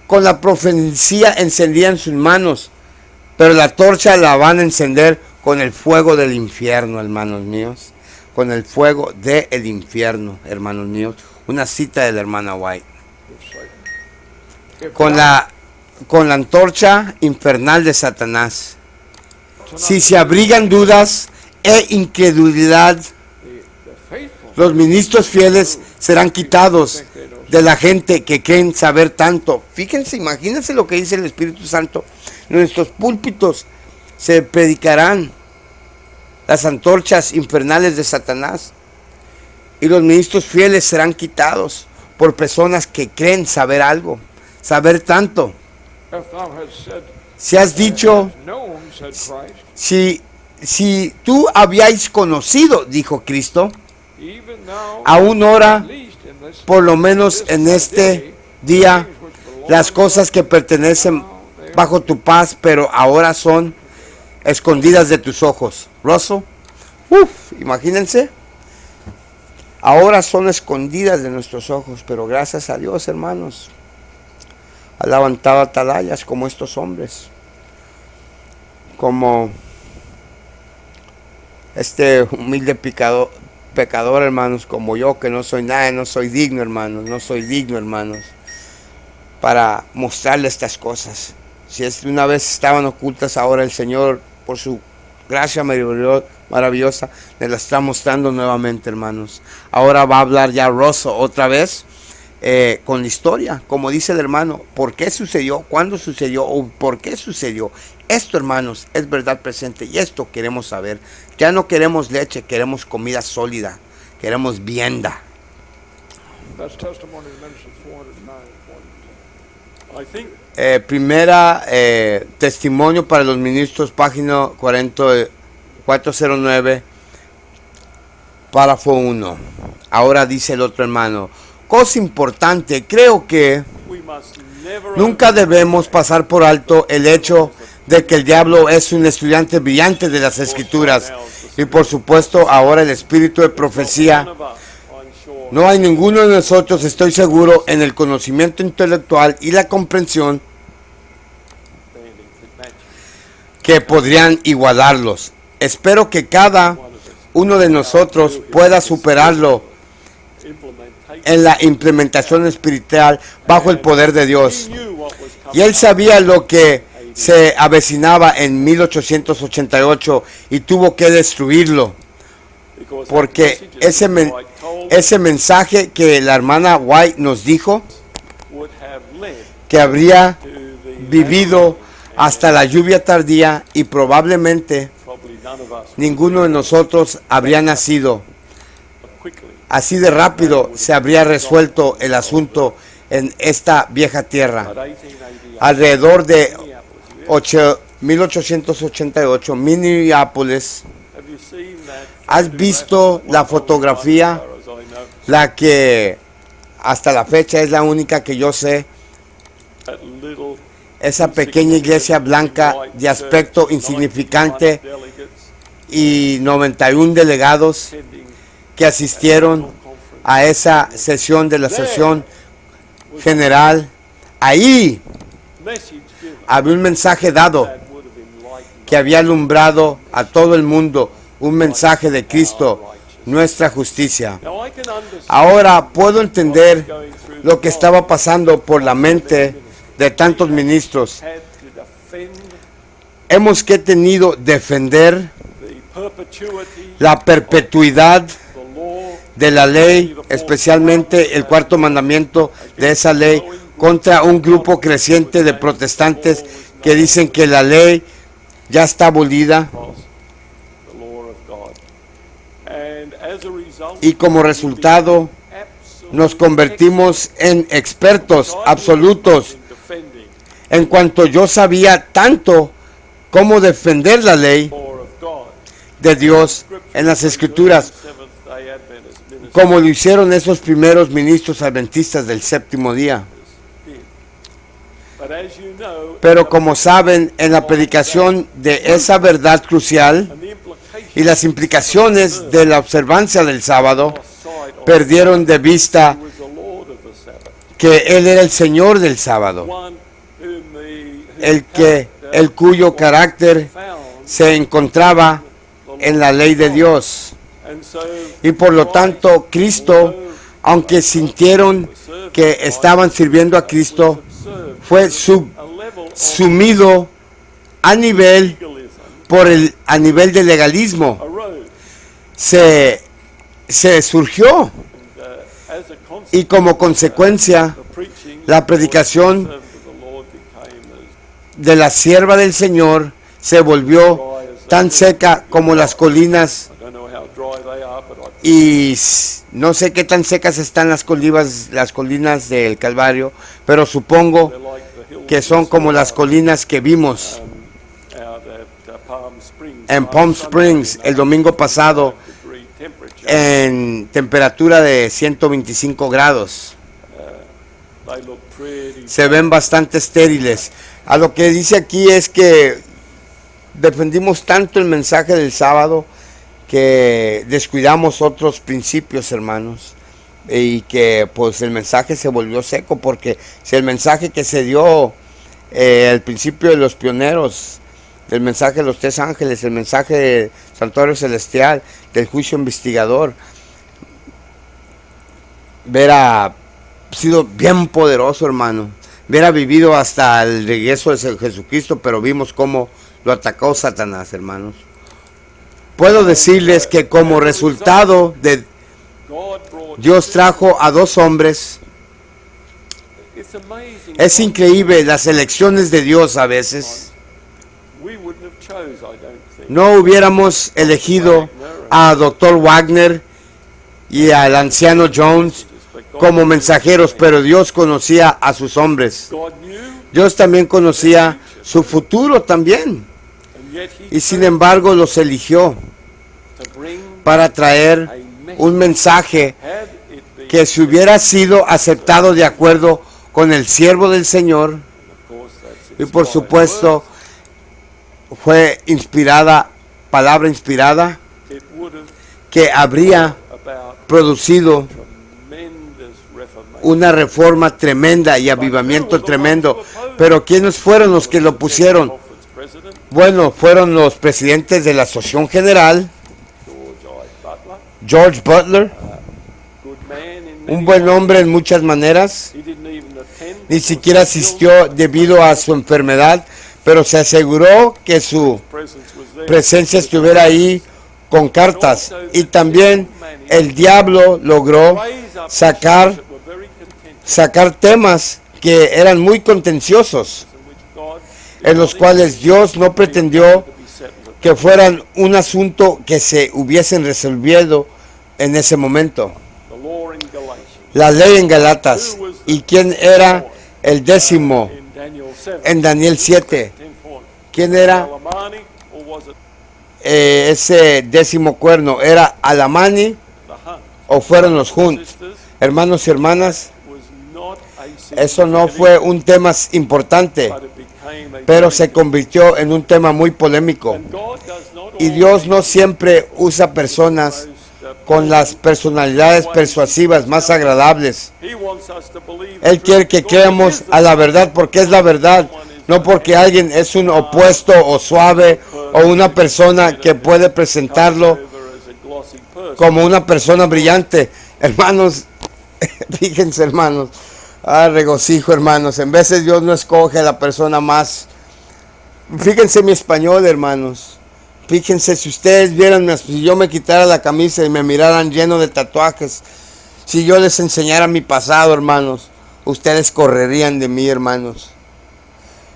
A: con la profecía encendida en sus manos, pero la torcha la van a encender con el fuego del infierno, hermanos míos, con el fuego del infierno, hermanos míos. Una cita de la hermana White.
C: of Satan. If
A: Con la antorcha infernal de Satanás. Si se abrigan dudas e incredulidad,
C: the faithful
A: los ministros fieles serán quitados de la gente que creen saber tanto. Fíjense, imagínense lo que dice el Espíritu Santo. En nuestros púlpitos se predicarán las antorchas infernales de Satanás y los ministros fieles serán quitados por personas que creen saber algo, saber tanto.
C: if thou hast said,
A: Si has dicho,
C: known, said Christ,
A: si tú habíais conocido, dijo Cristo,
C: even thou
A: aún ora,
C: at least in this
A: por lo menos en este día,
C: things which belong
A: las cosas que pertenecen bajo tu paz, pero ahora son escondidas de tus ojos. Russell, imagínense, ahora son escondidas de nuestros ojos, pero gracias a Dios, hermanos, ha levantado atalayas como estos hombres, como este humilde pecador, hermanos, como yo, que no soy nada, no soy digno, hermanos, no soy digno, hermanos, para mostrarle estas cosas. Si es de una vez estaban ocultas, ahora el Señor, por su gracia maravillosa, me la está mostrando nuevamente, hermanos. Ahora va a hablar ya Russell otra vez con la historia, como dice el hermano, por qué sucedió, cuándo sucedió o por qué sucedió. Esto, hermanos, es verdad presente y esto queremos saber. Ya no queremos leche, queremos comida sólida, queremos vianda.
C: that's testimony of Minister 409 and 42.
B: I think
A: Primera testimonio para los ministros, página 409, párrafo 1. Ahora dice el otro hermano, cosa importante, creo que
B: we must never
A: nunca debemos pasar por alto el hecho de que el diablo es un estudiante brillante de las escrituras y por supuesto ahora el espíritu de profecía.
B: none of us, I'm sure,
A: No hay ninguno de nosotros, estoy seguro, en el conocimiento intelectual y la comprensión
B: standing could match
A: que podrían igualarlos. Espero que cada
B: one of us.
A: uno de nosotros pueda superarlo
B: Implementation.
A: en la implementación espiritual bajo el poder de
B: He
A: Dios.
B: knew what was coming.
A: Y él sabía lo que se avecinaba en 1888 y tuvo que destruirlo,
B: Because
A: porque
B: that message
A: ese mensaje que la hermana White nos dijo,
B: would have led
A: que habría
B: to the
A: vivido hasta la lluvia tardía y probablemente
B: probably none of us
A: ninguno de nosotros habría nacido.
B: quickly.
A: Así de rápido se habría resuelto el asunto en esta vieja tierra.
B: But 1888,
A: Alrededor de
B: Minneapolis,
A: 1888, Minneapolis,
B: have you seen that
A: ¿has visto la fotografía?
B: as far as I know,
A: La que hasta la fecha es la única que yo sé,
B: that little
A: esa pequeña iglesia blanca de aspecto insignificante
B: delegates
A: y 91 delegados
B: attending
A: que asistieron a esa sesión de la sesión general? Ahí
B: message given
A: había un mensaje dado
B: that would have enlightened
A: que había alumbrado a todo el mundo, un mensaje de Cristo, nuestra justicia.
B: Now I can understand
A: Ahora puedo entender
B: going through
A: lo que estaba pasando por la mente de tantos ministros.
B: had to defend
A: Hemos que tenido defender
B: the perpetuity
A: la perpetuidad
B: of the law
A: de la ley, especialmente el cuarto mandamiento de esa ley, contra un grupo creciente de protestantes que dicen que la ley ya está abolida,
B: across the law of God. And as a result,
A: y como resultado nos convertimos en expertos absolutos.
B: in defending
A: En cuanto yo sabía tanto cómo defender la ley
B: the law of God.
A: de Dios en las escrituras,
B: Seventh-day Adventist ministers
A: como lo hicieron esos primeros ministros adventistas del séptimo día.
B: did. But as you know,
A: Pero como saben, en la predicación de esa verdad crucial
B: and the implication
A: y las implicaciones de la observancia del sábado,
B: lost sight of
A: perdieron de vista
B: who was the Lord of the Sabbath,
A: que Él era el Señor del sábado,
B: one whom whose
A: el cuyo carácter
B: found
A: se encontraba en la ley de Dios.
B: and so
A: Y por lo tanto, Cristo, aunque sintieron que estaban sirviendo a Cristo,
B: served
A: fue
B: a level of
A: sumido a nivel
B: legalism
A: a nivel de legalismo.
B: arose,
A: Se surgió,
B: as a consequence,
A: y como consecuencia
B: the preaching
A: la predicación
B: of the Lord became as
A: de la sierva del Señor se volvió
B: dry as
A: tan seca como las colinas,
B: I don't know how dry they are, but
A: y no sé qué tan secas están las colinas del Calvario, pero supongo
B: they're like the hills
A: que son como las colinas que vimos
B: out at Palm Springs.
A: en Palm Springs el domingo pasado
B: Degree temperature.
A: en temperatura de 125 grados.
B: They look pretty.
A: Se ven bastante estériles. A lo que dice aquí es que defendimos tanto el mensaje del sábado que descuidamos otros principios, hermanos, y que pues el mensaje se volvió seco, porque si el mensaje que se dio al principio de los pioneros, del mensaje de los tres ángeles, el mensaje del santuario celestial, del juicio investigador, hubiera sido bien poderoso, hermano, hubiera vivido hasta el regreso de Jesucristo, pero vimos cómo lo atacó Satanás, hermanos. Puedo decirles que como resultado de
B: God brought
A: Dios trajo a dos hombres.
B: it's amazing.
A: Es increíble las elecciones de Dios a veces.
B: We wouldn't have chose, I don't think.
A: No hubiéramos elegido a Dr. Wagner y al anciano Jones como mensajeros, pero Dios conocía a sus hombres.
B: God knew
A: Dios también conocía su futuro también.
B: And yet he
A: Y sin embargo los eligió
B: to bring
A: para traer un mensaje que si hubiera sido aceptado de acuerdo con el siervo del Señor, y por supuesto fue inspirada, palabra inspirada, que habría producido una reforma tremenda y avivamiento tremendo. Pero ¿quiénes fueron los que lo pusieron? Bueno, fueron los presidentes de la Asociación General, George Butler, un buen hombre en muchas maneras, ni siquiera asistió debido a su enfermedad, pero se aseguró que su presencia estuviera ahí con cartas. Y también el diablo logró sacar temas que eran muy contenciosos, en los cuales Dios no pretendió que fueran un asunto que se hubiesen resolvido en ese momento. La ley en Galatas. ¿Y quién era el décimo en Daniel 7? ¿Quién era ese décimo cuerno? ¿Era Alamani o fueron los Hunt? Hermanos y hermanas, eso no fue un tema importante, pero se convirtió en un tema muy polémico. Y Dios no siempre usa personas con las personalidades persuasivas más agradables. Él quiere que creamos a la verdad porque es la verdad, no porque alguien es un opuesto o suave o una persona que puede presentarlo como una persona brillante. Hermanos, fíjense hermanos, regocijo hermanos, en veces Dios no escoge a la persona más. Fíjense mi español hermanos. Fíjense, si ustedes vieran, si yo me quitara la camisa y me miraran lleno de tatuajes, si yo les enseñara mi pasado, hermanos, ustedes correrían de mí, hermanos.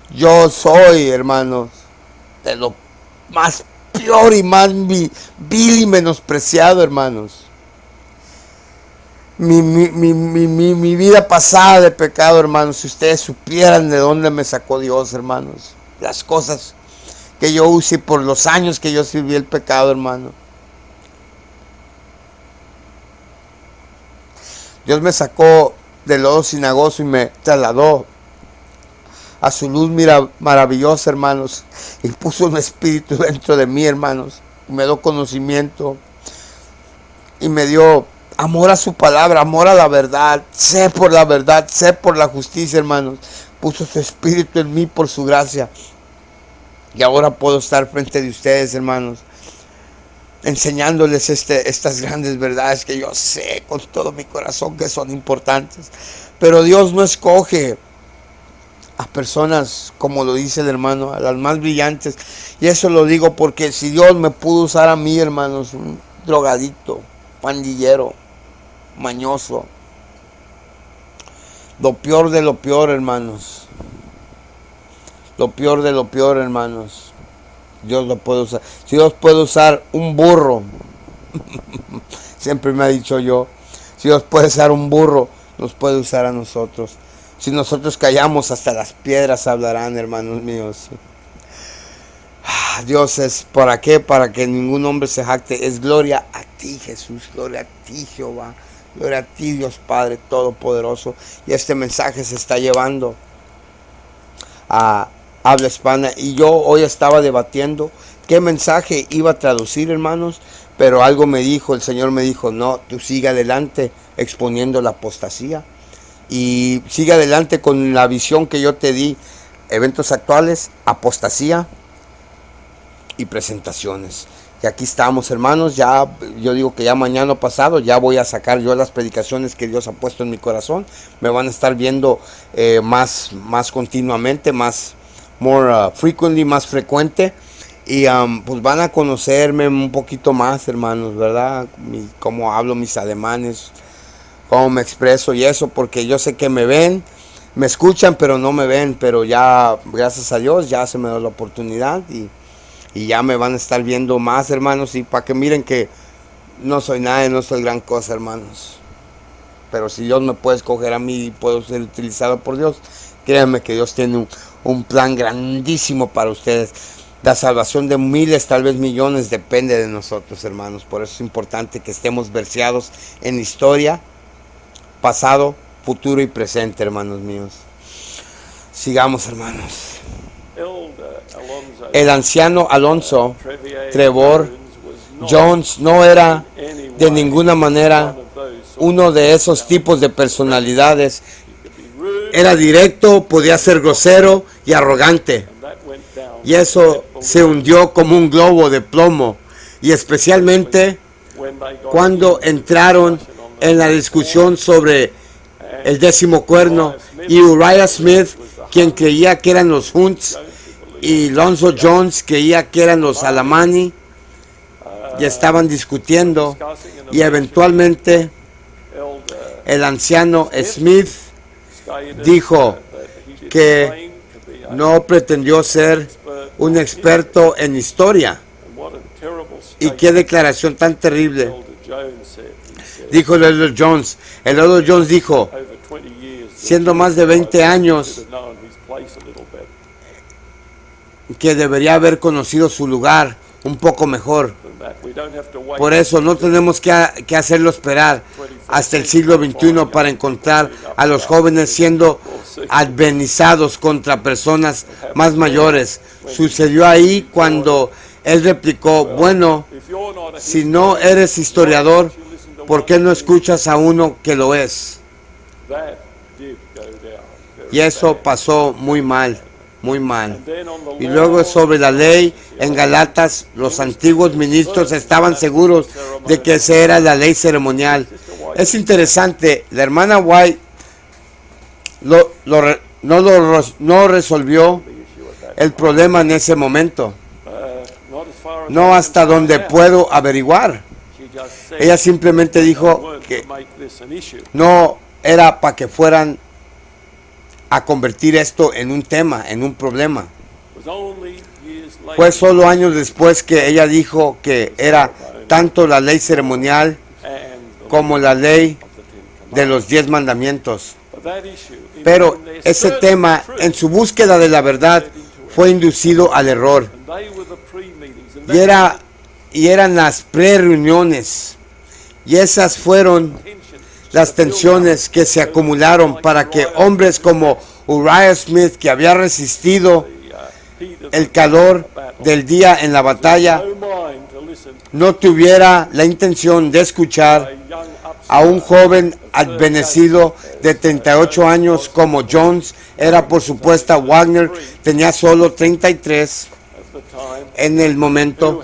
A: Yo soy, hermanos, de lo más peor y más vil y menospreciado, hermanos. Mi vida pasada de pecado, hermanos, si ustedes supieran de dónde me sacó Dios, hermanos, las cosas que yo usé por los años que yo sirví el pecado, hermano. Dios me sacó del lodo cenagoso y me trasladó a su luz maravillosa, hermanos, y puso un espíritu dentro de mí, hermanos, y me dio conocimiento y me dio amor a su palabra, amor a la verdad, sé por la verdad, sé por la justicia, hermanos. Puso su espíritu en mí por su gracia. Y ahora puedo estar frente de ustedes, hermanos, enseñándoles estas grandes verdades que yo sé con todo mi corazón que son importantes. Pero Dios no escoge a personas, como lo dice el hermano, a las más brillantes. Y eso lo digo porque si Dios me pudo usar a mí, hermanos, un drogadicto, pandillero, mañoso, lo peor de lo peor, hermanos. Lo peor de lo peor, hermanos. Dios lo puede usar. Si Dios puede usar un burro, siempre me ha dicho yo, si Dios puede usar un burro, nos puede usar a nosotros. Si nosotros callamos, hasta las piedras hablarán, hermanos míos. Dios es, ¿para qué? Para que ningún hombre se jacte. Es gloria a ti, Jesús. Gloria a ti, Jehová. Gloria a ti, Dios Padre Todopoderoso. Y este mensaje se está llevando a habla hispana. Y yo hoy estaba debatiendo qué mensaje iba a traducir, hermanos. Pero algo me dijo, el Señor me dijo, no, tú sigue adelante exponiendo la apostasía. Y sigue adelante con la visión que yo te di. Eventos actuales, apostasía y presentaciones. Y aquí estamos, hermanos. Ya, yo digo que ya mañana pasado, ya voy a sacar yo las predicaciones que Dios ha puesto en mi corazón. Me van a estar viendo más continuamente, more frequently, más frecuente. Y pues van a conocerme un poquito más, hermanos, ¿verdad? Cómo hablo, mis ademanes, cómo me expreso y eso, porque yo sé que me ven, me escuchan, pero no me ven. Pero ya, gracias a Dios, ya se me dio la oportunidad y ya me van a estar viendo más, hermanos, y para que miren que no soy nada, no soy gran cosa, hermanos. pero si Dios me puede escoger a mí y puedo ser utilizado por Dios, créanme que Dios tiene un plan grandísimo para ustedes. La salvación de miles, tal vez millones, depende de nosotros, hermanos. Por eso es importante que estemos verseados en historia, pasado, futuro y presente, hermanos míos. Sigamos, hermanos. El anciano Alonzo Trevor Jones no era de ninguna manera uno de esos tipos de personalidades. Era directo, podía ser grosero y arrogante. Y eso se hundió como un globo de plomo. Y especialmente cuando entraron en la discusión sobre el 10º cuerno y Uriah Smith, quien creía que eran los Hunts, y Alonzo Jones creía que eran los Alamani, y estaban discutiendo, y eventualmente el anciano Smith dijo que no pretendió ser un experto en historia. Y qué declaración tan terrible dijo el Elder Jones. El Elder Jones dijo, siendo más de 20 años, que debería haber conocido su lugar un poco mejor. Por eso no tenemos que hacerlo esperar hasta el siglo XXI para encontrar a los jóvenes siendo advenizados contra personas más mayores. Sucedió ahí cuando él replicó, bueno, si no eres historiador, ¿por qué no escuchas a uno que lo es? Y eso pasó muy mal. Muy mal. Y luego sobre la ley, en Galatas, los antiguos ministros estaban seguros de que esa era la ley ceremonial. Es interesante, la hermana White no resolvió el problema en ese momento. No hasta donde puedo averiguar. Ella simplemente dijo que no era para que fueran a convertir esto en un tema, en un problema. Fue solo años después que ella dijo que era tanto la ley ceremonial como la ley de los 10 mandamientos. Pero ese tema, en su búsqueda de la verdad, fue inducido al error. Y eran las pre-reuniones. Y esas fueron las tensiones que se acumularon para que hombres como Uriah Smith, que había resistido el calor del día en la batalla, no tuviera la intención de escuchar a un joven advenecido de 38 años como Jones. Era por supuesto Wagner, tenía solo 33 en el momento,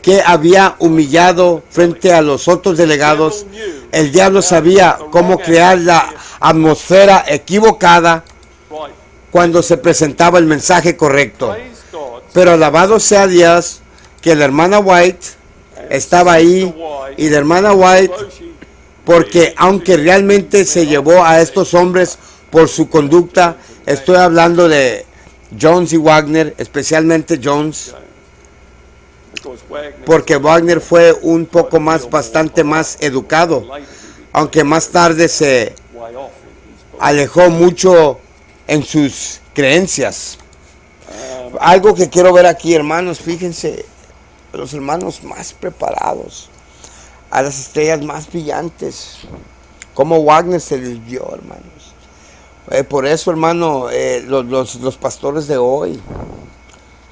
A: que había humillado frente a los otros delegados. El diablo sabía cómo crear la atmósfera equivocada cuando se presentaba el mensaje correcto. Pero alabado sea Dios que la hermana White estaba ahí, y la hermana White, porque aunque realmente se llevó a estos hombres por su conducta, estoy hablando de Jones y Wagner, especialmente Jones, porque Wagner fue un poco más, bastante más educado, aunque más tarde se alejó mucho en sus creencias. Algo que quiero ver aquí, hermanos, fíjense, los hermanos más preparados, a las estrellas más brillantes, como Wagner se les vio, hermanos. Por eso, hermano, los pastores de hoy,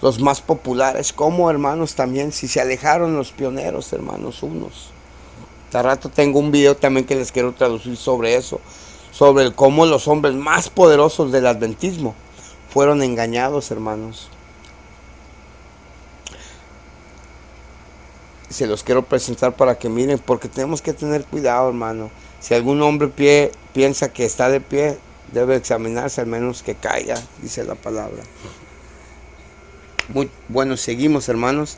A: los más populares, como hermanos también, si se alejaron los pioneros, hermanos, unos. De rato tengo un video también que les quiero traducir sobre eso, sobre cómo los hombres más poderosos del adventismo fueron engañados, hermanos. Se los quiero presentar para que miren, porque tenemos que tener cuidado, hermano. Si algún hombre piensa que está de pie, debe examinarse, al menos que caiga, dice la palabra. Muy bueno, seguimos, hermanos.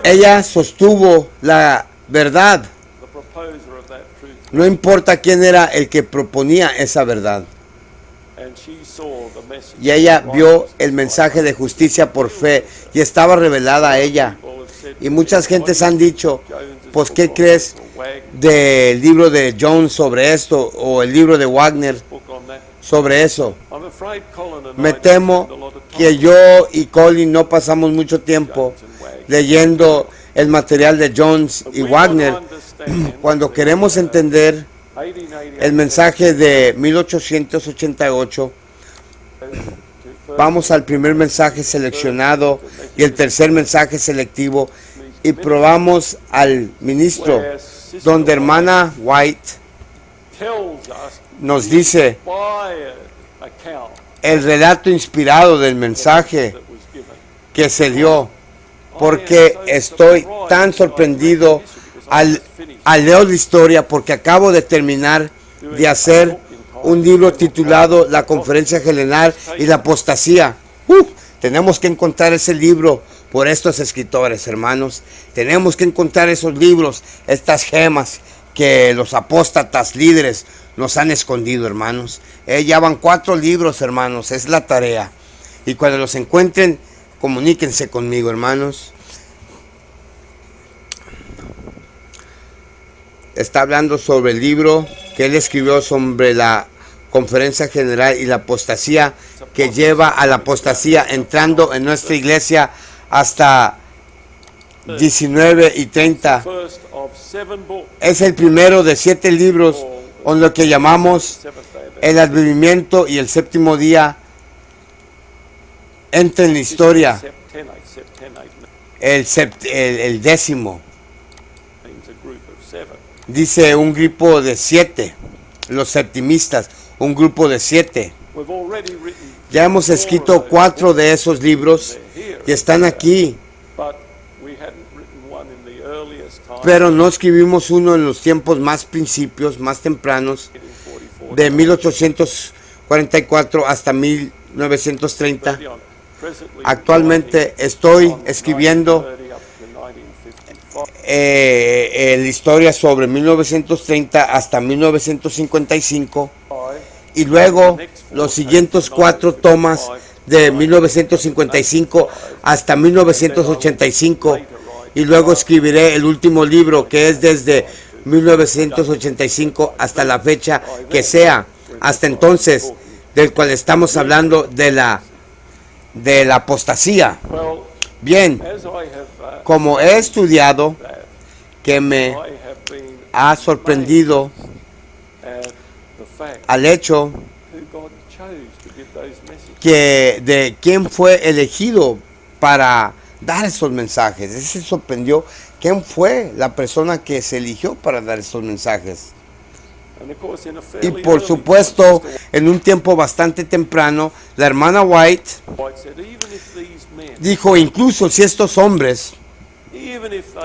A: Ella sostuvo la verdad. No importa quién era el que proponía esa verdad.
B: and she saw the message
A: y ella
B: of
A: vio
B: righteousness
A: el
B: by
A: mensaje de justicia por fe y estaba revelada a ella.
B: people have said
A: Y
B: to
A: muchas
B: me,
A: gentes
B: "What
A: han
B: do you
A: dicho,
B: think Jones's
A: pues
B: book
A: ¿qué
B: on
A: crees
B: this, or Wagner's
A: del libro de Jones sobre esto o el libro de Wagner
B: book on that?"
A: sobre eso?
B: I'm afraid Colin and
A: Me
B: I don't
A: temo
B: spend a lot of time
A: que yo y Colin no pasamos mucho tiempo
B: Jones and Wagner.
A: leyendo el material de Jones
B: But
A: y
B: we want to
A: Wagner
B: understand
A: cuando
B: the,
A: queremos entender
B: 1888
A: el mensaje de 1888. Vamos al primer mensaje seleccionado y el tercer mensaje selectivo y probamos al ministro,
B: where Sister
A: donde hermana White
B: tells us
A: nos dice
B: inspired account
A: el relato inspirado del mensaje
B: that was given.
A: que se dio, porque estoy tan sorprendido al leer la historia, porque acabo de terminar de hacer un libro titulado La Conferencia General y la Apostasía. Tenemos que encontrar ese libro por estos escritores, hermanos. Tenemos que encontrar esos libros, estas gemas que los apóstatas líderes nos han escondido, hermanos. Ya van 4 libros, hermanos, es la tarea. Y cuando los encuentren, comuníquense conmigo, hermanos. Está hablando sobre el libro que él escribió sobre la Conferencia General y la apostasía, que lleva a la apostasía entrando en nuestra iglesia hasta 19 y 30.
B: First of 7 books
A: Es el primero de 7 libros en lo que llamamos
B: seventh day of
A: el advenimiento y el séptimo día entra en la historia. El décimo,
B: means a group of 7.
A: dice un grupo de 7, los septimistas, un grupo de 7.
B: We've already written
A: Ya hemos escrito 4 de esos libros y están aquí,
B: but we hadn't written one in the earliest time
A: pero no escribimos uno en los tiempos más principios, más tempranos,
B: in 44.
A: de 1844 hasta 1930.
B: Presently
A: Actualmente estoy escribiendo la historia sobre 1930 hasta 1955 y luego los siguientes 4 tomas de 1955 hasta 1985 y luego escribiré el último libro que es desde 1985 hasta la fecha que sea, hasta entonces, del cual estamos hablando de la apostasía. Bien, como he estudiado, que me ha sorprendido al hecho que de quién fue elegido para dar esos mensajes. Se sorprendió quién fue la persona que se eligió para dar esos mensajes. Y por supuesto, en un tiempo bastante temprano, la hermana White dijo, incluso si estos hombres,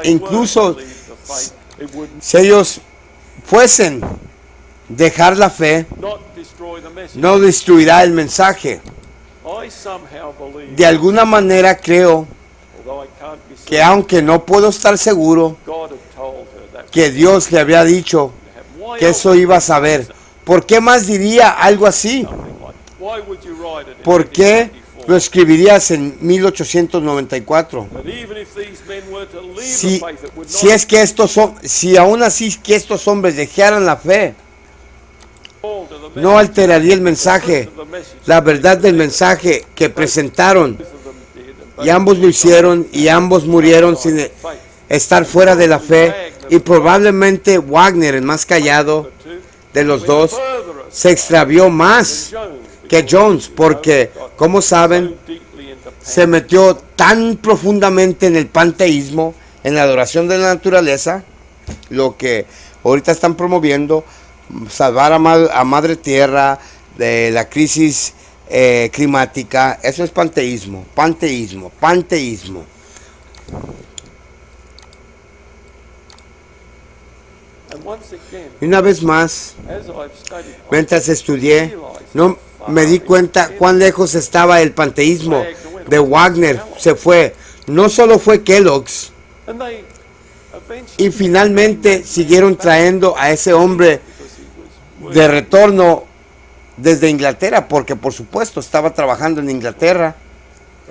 A: incluso si ellos fuesen dejar la fe, no destruirá el mensaje. De alguna manera creo que, aunque no puedo estar seguro, que Dios le había dicho que eso iba a saber. ¿Por qué más diría algo así? ¿Por qué lo escribirías en 1894? Si aún así que estos hombres dejaran la fe, no alteraría el mensaje, la verdad del mensaje que presentaron. Y ambos lo hicieron y ambos murieron sin estar fuera de la fe. Y probablemente Wagner, el más callado de los dos, se extravió más que Jones, porque, como saben, se metió tan profundamente en el panteísmo, en la adoración de la naturaleza, lo que ahorita están promoviendo, salvar a Madre Tierra de la crisis climática. Eso es panteísmo. Y una vez más, mientras estudié, no me di cuenta cuán lejos estaba el panteísmo de Wagner. Se fue. No solo fue Kellogg's, y finalmente siguieron trayendo a ese hombre de retorno desde Inglaterra, porque por supuesto estaba trabajando en Inglaterra.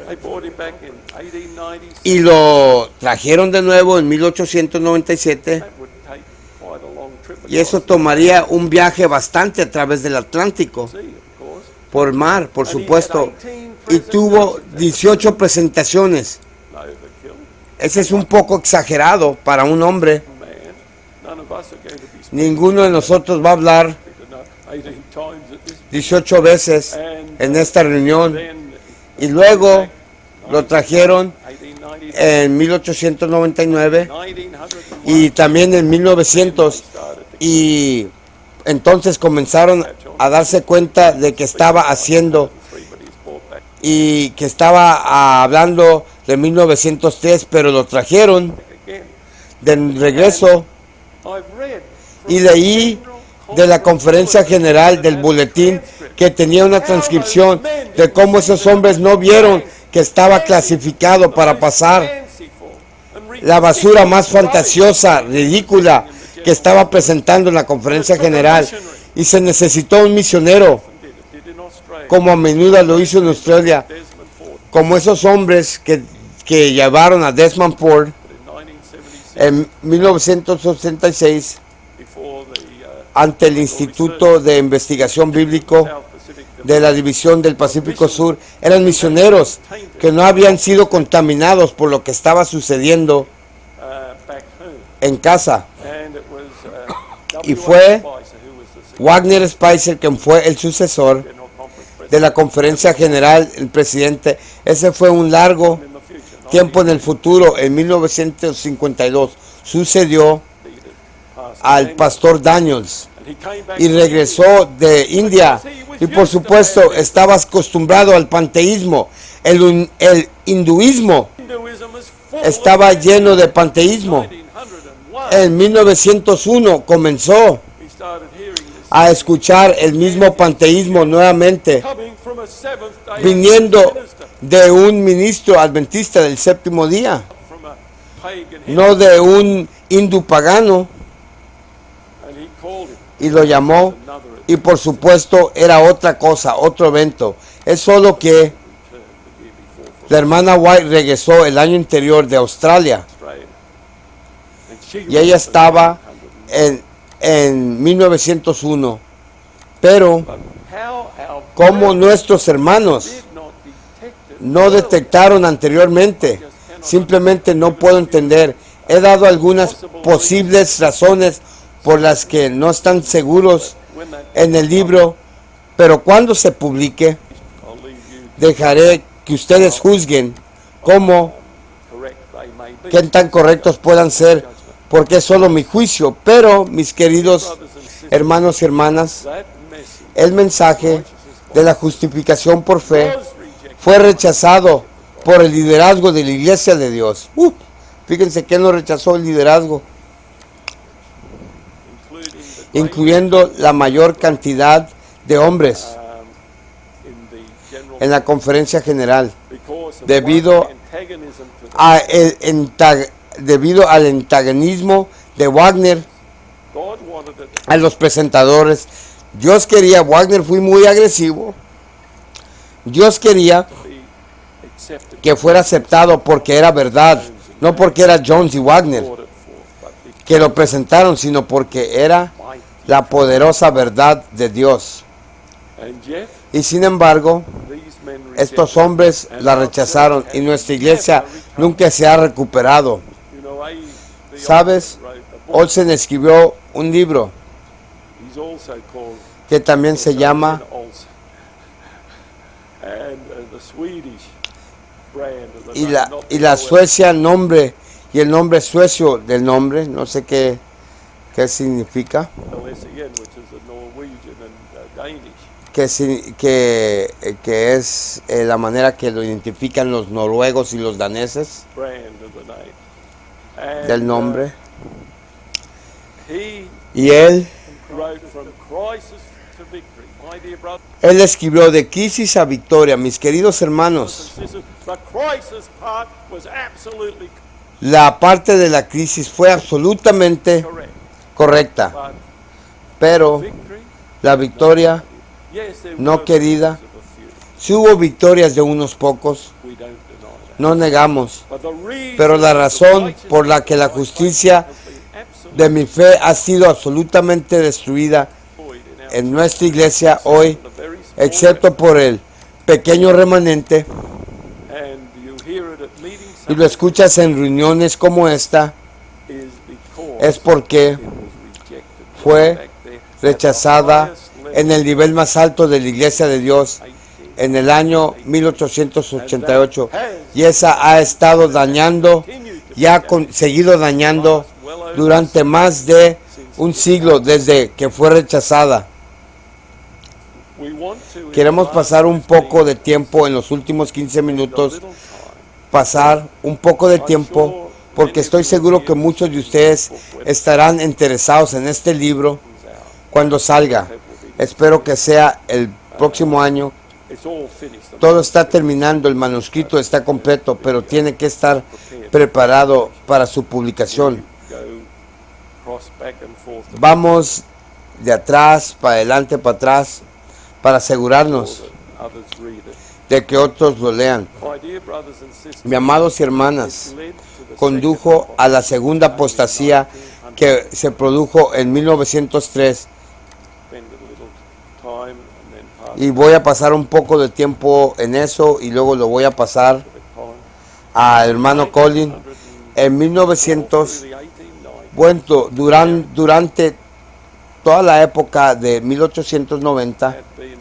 B: They brought him back in 1896.
A: Y lo trajeron de nuevo en 1897.
B: That would take quite a long trip
A: Y eso
B: across
A: tomaría un viaje bastante a través del Atlántico,
B: the sea, of course.
A: por mar, por supuesto. Y tuvo 18 presentaciones.
B: No overkill.
A: Ese es un poco exagerado para un hombre.
B: Man, none of us are going to be speaking
A: Ninguno de nosotros va a hablar
B: to 18 times at this.
A: 18 veces en esta reunión.
B: Then
A: Y luego lo trajeron
B: 1890,
A: en 1899
B: 1901,
A: y también en 1900. Y entonces comenzaron a darse cuenta de que estaba haciendo
B: but he's brought back
A: y que estaba hablando de 1903, pero lo trajeron
B: again.
A: de regreso.
B: I've read
A: Y leí de la conferencia general del boletín que tenía una transcripción de cómo esos hombres no vieron que estaba clasificado para pasar la basura más fantasiosa, ridícula que estaba presentando en la conferencia general. Y se necesitó un misionero, como a menudo lo hizo en Australia, como esos hombres que llevaron a Desmond Ford en 1986 ante el Instituto de Investigación Bíblico de la División del Pacífico Sur. Eran misioneros que no habían sido contaminados por lo que estaba sucediendo en casa. Y fue Wagner Spicer quien fue el sucesor de la conferencia general, el presidente. Ese fue un largo tiempo en el futuro. En 1952 sucedió al pastor Daniels y regresó de India, y por supuesto estaba acostumbrado al panteísmo. El hinduismo estaba lleno de panteísmo. En 1901 comenzó a escuchar el mismo panteísmo nuevamente, viniendo de un ministro adventista del séptimo día, no de un hindú pagano. Y lo llamó, y por supuesto era otra cosa, otro evento. Es solo que la hermana White regresó el año anterior de Australia, y ella estaba en 1901. Pero como nuestros hermanos no detectaron anteriormente, simplemente no puedo entender. He dado algunas posibles razones por las que no están seguros en el libro, pero cuando se publique, dejaré que ustedes juzguen qué tan correctos puedan ser, porque es solo mi juicio. Pero, mis queridos hermanos y hermanas, el mensaje de la justificación por fe fue rechazado por el liderazgo de la Iglesia de Dios. Fíjense que no rechazó el liderazgo, incluyendo la mayor cantidad de hombres en la conferencia general, debido al antagonismo de Wagner a los presentadores. Dios quería, Wagner fue muy agresivo. Dios quería que fuera aceptado porque era verdad, no porque era Jones y Wagner que lo presentaron, sino porque era la poderosa verdad de Dios. Y sin embargo, estos hombres la rechazaron, y nuestra iglesia nunca se ha recuperado. ¿Sabes? Olsen escribió un libro que también se llama y la Suecia nombre, y el nombre suecio del nombre, no sé qué significa, que es la manera que lo identifican los noruegos y los daneses del nombre. Y él escribió de crisis a victoria. Mis queridos hermanos, la parte de la crisis fue absolutamente correcta, pero la victoria
B: Yes, there
A: no
B: were
A: querida.
B: victories of a few.
A: Sí hubo victorias de unos pocos,
B: We don't deny that.
A: no negamos.
B: But the reason
A: Pero la
B: that the
A: razón por la
B: righteousness
A: que la
B: of my
A: justicia
B: faith has been absolutely
A: de mi fe ha sido absolutamente destruida
B: destroyed in our
A: en nuestra iglesia hoy,
B: the very small
A: excepto por el pequeño remanente,
B: and you hear it at meetings
A: y lo escuchas en reuniones como esta,
B: is because
A: es porque
B: it was rejected
A: fue
B: back there at
A: rechazada
B: the highest level
A: en el nivel más alto de la iglesia de Dios en el año 1888, y esa ha estado dañando y ha seguido dañando durante más de un siglo desde que fue rechazada.
B: We want to,
A: Queremos pasar un poco de tiempo en los últimos 15 minutos, pasar un poco de tiempo, porque estoy seguro que muchos de ustedes estarán interesados en este libro cuando salga. Espero que sea el próximo año.
B: it's all finished.
A: Todo está terminando, el manuscrito está completo, pero tiene que estar preparado para su publicación.
B: Go cross back and forth
A: Vamos de atrás, para adelante, para atrás, para asegurarnos
B: that others read it.
A: de que otros lo lean.
B: My dear brothers and sisters,
A: Mis amados y hermanas,
B: led to the
A: condujo a la segunda apostasía que se produjo en 1903,
B: spend a little time and then pass
A: y voy a pasar un poco de tiempo en eso y luego lo voy a pasar
B: the Colin.
A: al hermano Colin. En 1900,
B: The 1890
A: bueno, durante toda la época de 1890
B: had been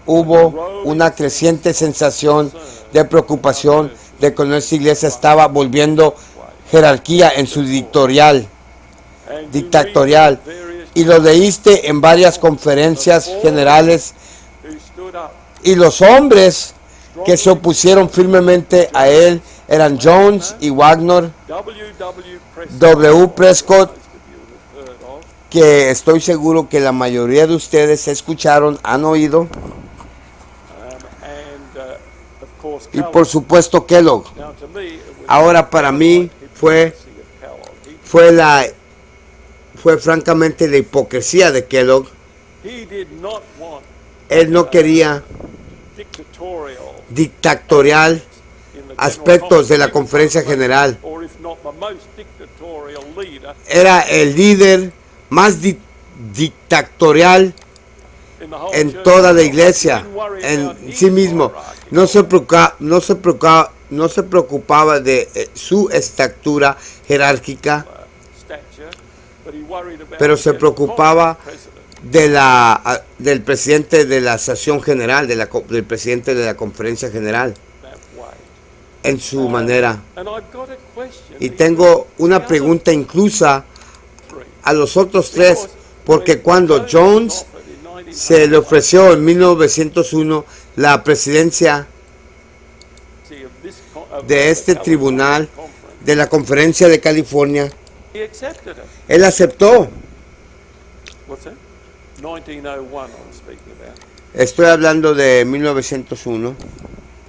A: hubo una creciente sensación de preocupación de que nuestra iglesia estaba volviendo jerarquía en su dictatorial, y lo leíste en varias conferencias generales,
B: who stood up.
A: y los hombres que se opusieron firmemente a él eran Jones y Wagner, W. Prescott,
B: Most of you have heard of.
A: que estoy seguro que la mayoría de ustedes escucharon, han oído,
B: Of course,
A: y por supuesto Kellogg.
B: now to me, it was
A: Ahora para mí fue francamente la hipocresía de Kellogg.
B: he did not want
A: Él no quería
B: dictatorial
A: dictatorial
B: in the general
A: aspectos de la
B: conference,
A: conferencia general.
B: or if not the most dictatorial leader
A: Era el líder más dictatorial
B: in the whole
A: en
B: church.
A: toda la iglesia,
B: Didn't worry
A: en
B: about his
A: sí mismo.
B: hierarchy.
A: No se preocupaba de su estatura jerárquica,
B: Stature, but he worried about
A: pero se
B: the
A: preocupaba
B: president.
A: del presidente de la asociación general, del presidente de la conferencia general,
B: That way.
A: en su manera.
B: And I've got a question
A: Y
B: because
A: tengo una
B: the other
A: pregunta inclusa
B: three.
A: a los otros tres,
B: Because
A: porque
B: when
A: cuando
B: was
A: Jones
B: offered in 1900,
A: se le ofreció en 1901 la presidencia
B: of this of
A: de
B: the
A: este
B: California
A: tribunal
B: Conference,
A: de la conferencia de California,
B: he accepted it.
A: él aceptó.
B: What's that? 1901 I'm speaking about.
A: Estoy hablando de 1901,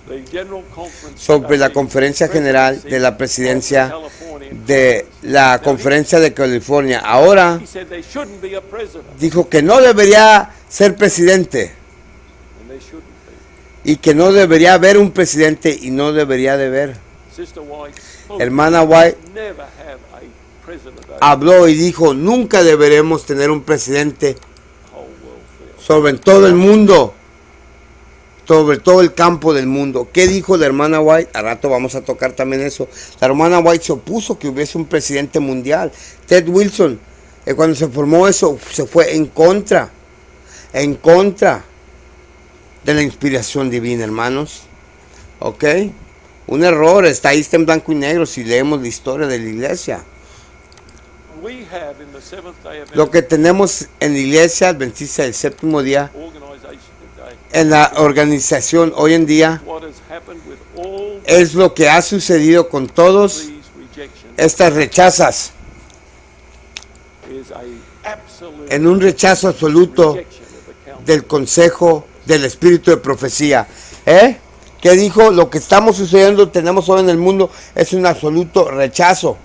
B: The General Conference
A: sobre la
B: of the
A: conferencia general de la presidencia
B: California
A: de la conferencia de California. Ahora
B: He said there shouldn't be a president,
A: dijo que no debería ser presidente,
B: and there shouldn't be.
A: y que no debería haber un presidente, y no debería de haber.
B: Sister White spoke.
A: Hermana White
B: Never have a president over
A: habló y dijo: nunca deberemos tener un presidente
B: the whole world field.
A: sobre todo el mundo, sobre todo el campo del mundo. ¿Qué dijo la hermana White? A rato vamos a tocar también eso. La hermana White se opuso que hubiese un presidente mundial. Ted Wilson, cuando se formó eso, se fue en contra de la inspiración divina, hermanos. ¿Ok? Un error, está ahí, está en blanco y negro si leemos la historia de la iglesia.
B: We have in the Seventh Day
A: Lo que tenemos en la iglesia adventista del séptimo día,
B: organization today,
A: en la organización hoy en día,
B: what has happened with all
A: es lo que ha sucedido con todos
B: these rejections
A: estas rechazas,
B: is a absolute
A: en un rechazo absoluto
B: rejection of the council.
A: del consejo del espíritu de profecía. ¿Qué dijo? Lo que estamos sucediendo, tenemos hoy en el mundo, es un absoluto rechazo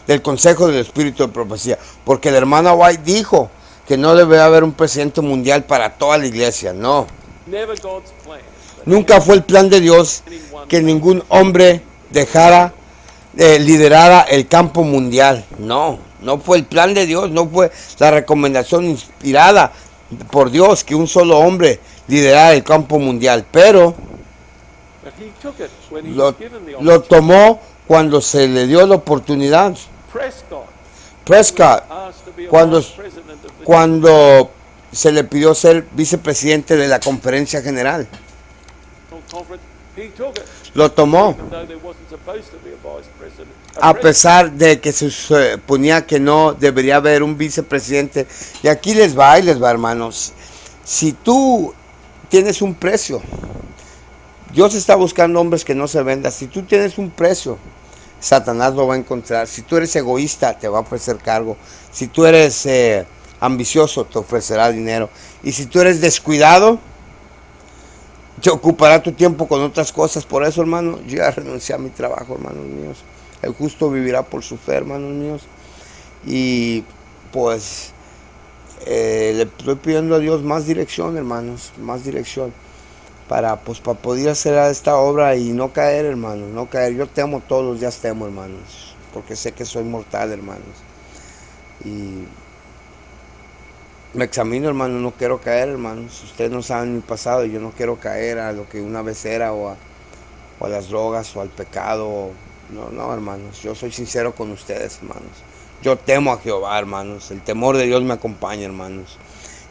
A: del consejo del espíritu de profecía. Porque la hermana White dijo que no debe haber un presidente mundial para toda la iglesia, no.
B: Never God's plan.
A: Nunca fue el plan de Dios que ningún hombre dejara, liderara el campo mundial. No, no fue el plan de Dios, no fue la recomendación inspirada por Dios que un solo hombre liderara el campo mundial. Pero
B: But he took it when he
A: lo,
B: was given the
A: lo
B: opportunity.
A: tomó cuando se le dio la oportunidad. Prescott,
B: Asked to be a
A: cuando,
B: vice president of the
A: cuando se le pidió ser vicepresidente de la conferencia general,
B: conference, he took it,
A: lo tomó.
B: even though there wasn't supposed to be a vice president.
A: A pesar de que se suponía que no debería haber un vicepresidente. Y aquí les va, hermanos. Si tú tienes un precio, Dios está buscando hombres que no se vendan. Si tú tienes un precio, Satanás lo va a encontrar. Si tú eres egoísta, te va a ofrecer cargo. Si tú eres ambicioso, te ofrecerá dinero. Y si tú eres descuidado, te ocupará tu tiempo con otras cosas. Por eso, hermano, yo ya renuncié a mi trabajo, hermanos míos. El justo vivirá por su fe, hermanos míos. Y pues le estoy pidiendo a Dios más dirección, hermanos, más dirección. Para poder hacer esta obra y no caer, hermanos, no caer. Yo temo todos los días, temo, hermanos, porque sé que soy mortal, hermanos. Y me examino, hermano, no quiero caer, hermanos. Ustedes no saben mi pasado, yo no quiero caer a lo que una vez era o a las drogas o al pecado. No, hermanos, yo soy sincero con ustedes, hermanos. Yo temo a Jehová, hermanos. El temor de Dios me acompaña, hermanos.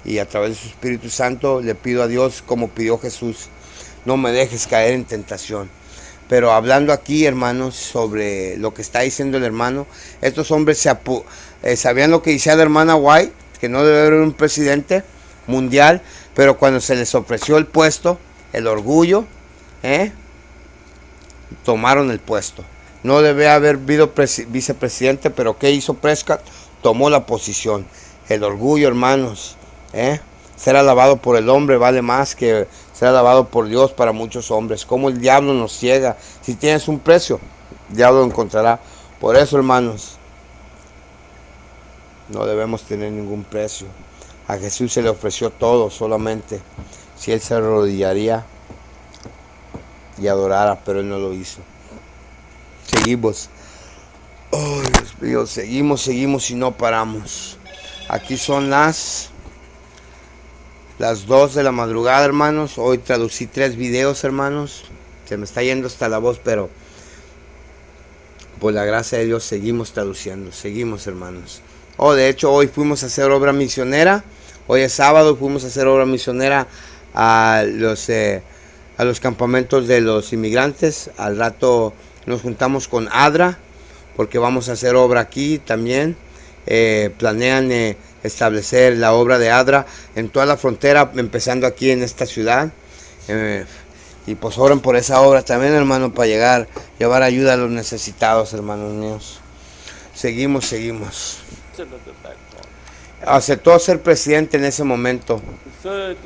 A: Y a través de su Espíritu Santo le pido a Dios, como pidió Jesús, no me dejes caer en tentación. Pero hablando aquí, hermanos, sobre lo que está diciendo el hermano, estos hombres sabían lo que decía la hermana White, que no debe haber un presidente mundial, pero cuando se les ofreció el puesto, el orgullo, tomaron el puesto. No debe haber habido vicepresidente, pero ¿qué hizo Prescott? Tomó la posición. El orgullo, hermanos, ser alabado por el hombre vale más que ser alabado por Dios para muchos hombres. Como el diablo nos ciega. Si tienes un precio, el diablo lo encontrará. Por eso, hermanos, no debemos tener ningún precio. A Jesús se le ofreció todo solamente si él se arrodillaría y adorara, pero él no lo hizo. Seguimos. Oh, Dios mío, seguimos y no paramos. Aquí son las 2 de la madrugada, hermanos. Hoy traducí 3 videos, hermanos. Se me está yendo hasta la voz, pero por la gracia de Dios seguimos traduciendo. Seguimos, hermanos. De hecho, hoy fuimos a hacer obra misionera. Hoy es sábado, fuimos a hacer obra misionera a los campamentos de los inmigrantes. Al rato nos juntamos con ADRA, porque vamos a hacer obra aquí también. Planean establecer la obra de ADRA en toda la frontera, empezando aquí en esta ciudad. Y pues oren por esa obra también, hermano, para llevar ayuda a los necesitados, hermanos míos. Seguimos. Aceptó ser presidente en ese momento.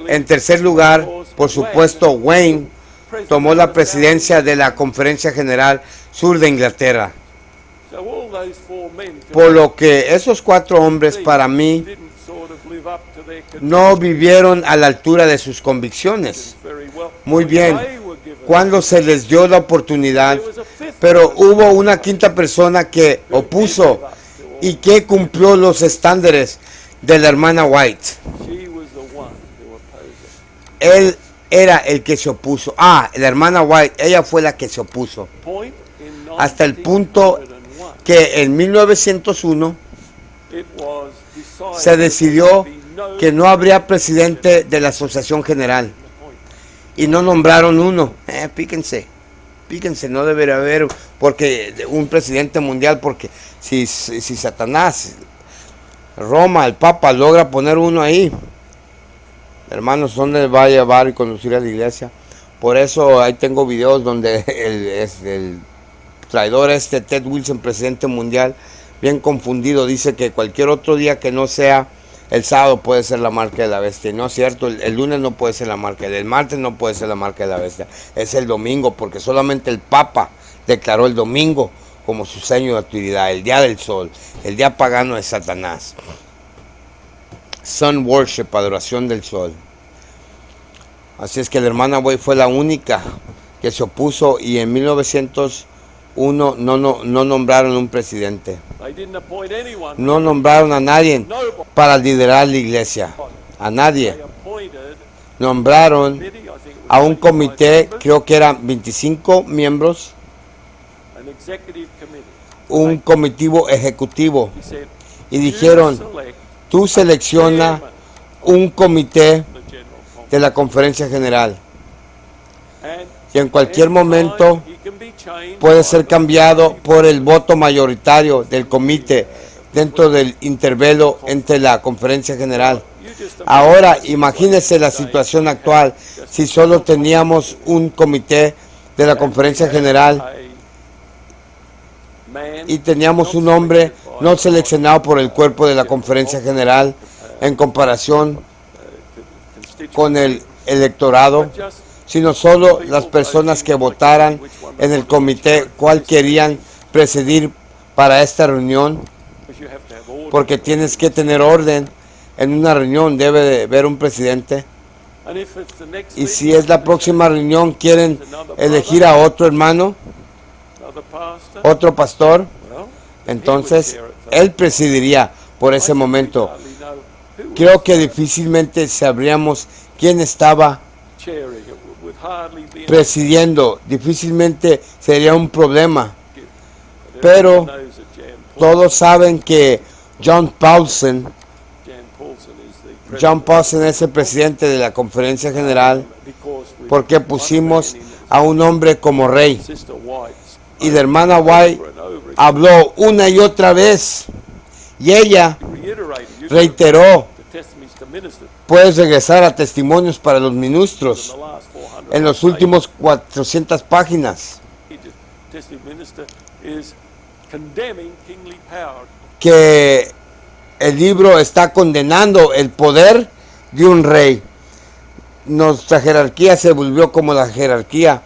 A: En tercer lugar, por supuesto, Wayne tomó la presidencia de la Conferencia General Sur de Inglaterra. Por lo que esos 4 hombres, para mí, no vivieron a la altura de sus convicciones. Muy bien, cuando se les dio la oportunidad, pero hubo una quinta persona que opuso y que cumplió los estándares de la hermana White. Él era el que se opuso. La hermana White, ella fue la que se opuso. Hasta el punto que en 1901 se decidió que no habría presidente de la Asociación General. Y no nombraron uno. Píquense, no debería haber un presidente mundial, porque si Satanás, Roma, el Papa, logra poner uno ahí, hermanos, ¿dónde va a llevar y conducir a la iglesia? Por eso ahí tengo videos donde el traidor Ted Wilson, presidente mundial, bien confundido, dice que cualquier otro día que no sea el sábado puede ser la marca de la bestia. Y no es cierto, el lunes no puede ser la marca, el martes no puede ser la marca de la bestia, es el domingo, porque solamente el Papa declaró el domingo como su seño de autoridad, el día del sol, el día pagano de Satanás. Sun Worship, adoración del sol. Así es que la hermana White fue la única que se opuso y en 1901 no nombraron un presidente.
B: They didn't appoint anyone.
A: No nombraron a nadie para liderar la iglesia. A nadie.
B: They appointed
A: Nombraron
B: committee, I think it was
A: a un
B: 25
A: comité,
B: members,
A: creo que eran 25 miembros,
B: an executive committee.
A: un comitivo ejecutivo.
B: He said,
A: Y
B: "You
A: dijeron,
B: select
A: tú selecciona
B: chairman
A: un comité
B: of the General Conference."
A: de la conferencia general.
B: And
A: Y en cualquier
B: anytime
A: momento
B: he can be changed
A: puede
B: by
A: ser
B: the
A: cambiado
B: majority
A: por el voto mayoritario del comité dentro del intervelo entre la conferencia general.
B: You just
A: Ahora
B: imagine
A: imagínese la situación actual si solo teníamos un comité de la conferencia general
B: a man
A: y teníamos un
B: not
A: hombre
B: selected by
A: no
B: the
A: seleccionado por el cuerpo de la conferencia general en comparación
B: constituent,
A: con el electorado,
B: but just
A: sino solo las personas que votaran en el comité cuál querían presidir para esta reunión,
B: because you have to have order.
A: porque tienes que tener orden. En una reunión debe de haber un presidente.
B: And if it's the next
A: Y si
B: meeting,
A: es la próxima reunión, quieren elegir a otro hermano,
B: another pastor,
A: otro pastor,
B: well,
A: entonces él presidiría por ese momento.
B: hardly know who
A: Creo que difícilmente sabríamos quién estaba
B: was chairing it. Would hardly be
A: presidiendo, difícilmente sería un problema.
B: but
A: pero
B: everyone knows that
A: Todos saben que John Paulson
B: Jan Paulson
A: es el presidente de la conferencia general porque pusimos a un hombre como rey. Y la hermana White habló una y otra vez y ella reiteró, puedes regresar a testimonios para los ministros en los últimos 400 páginas, que el libro está condenando el poder de un rey. Nuestra jerarquía se volvió como la jerarquía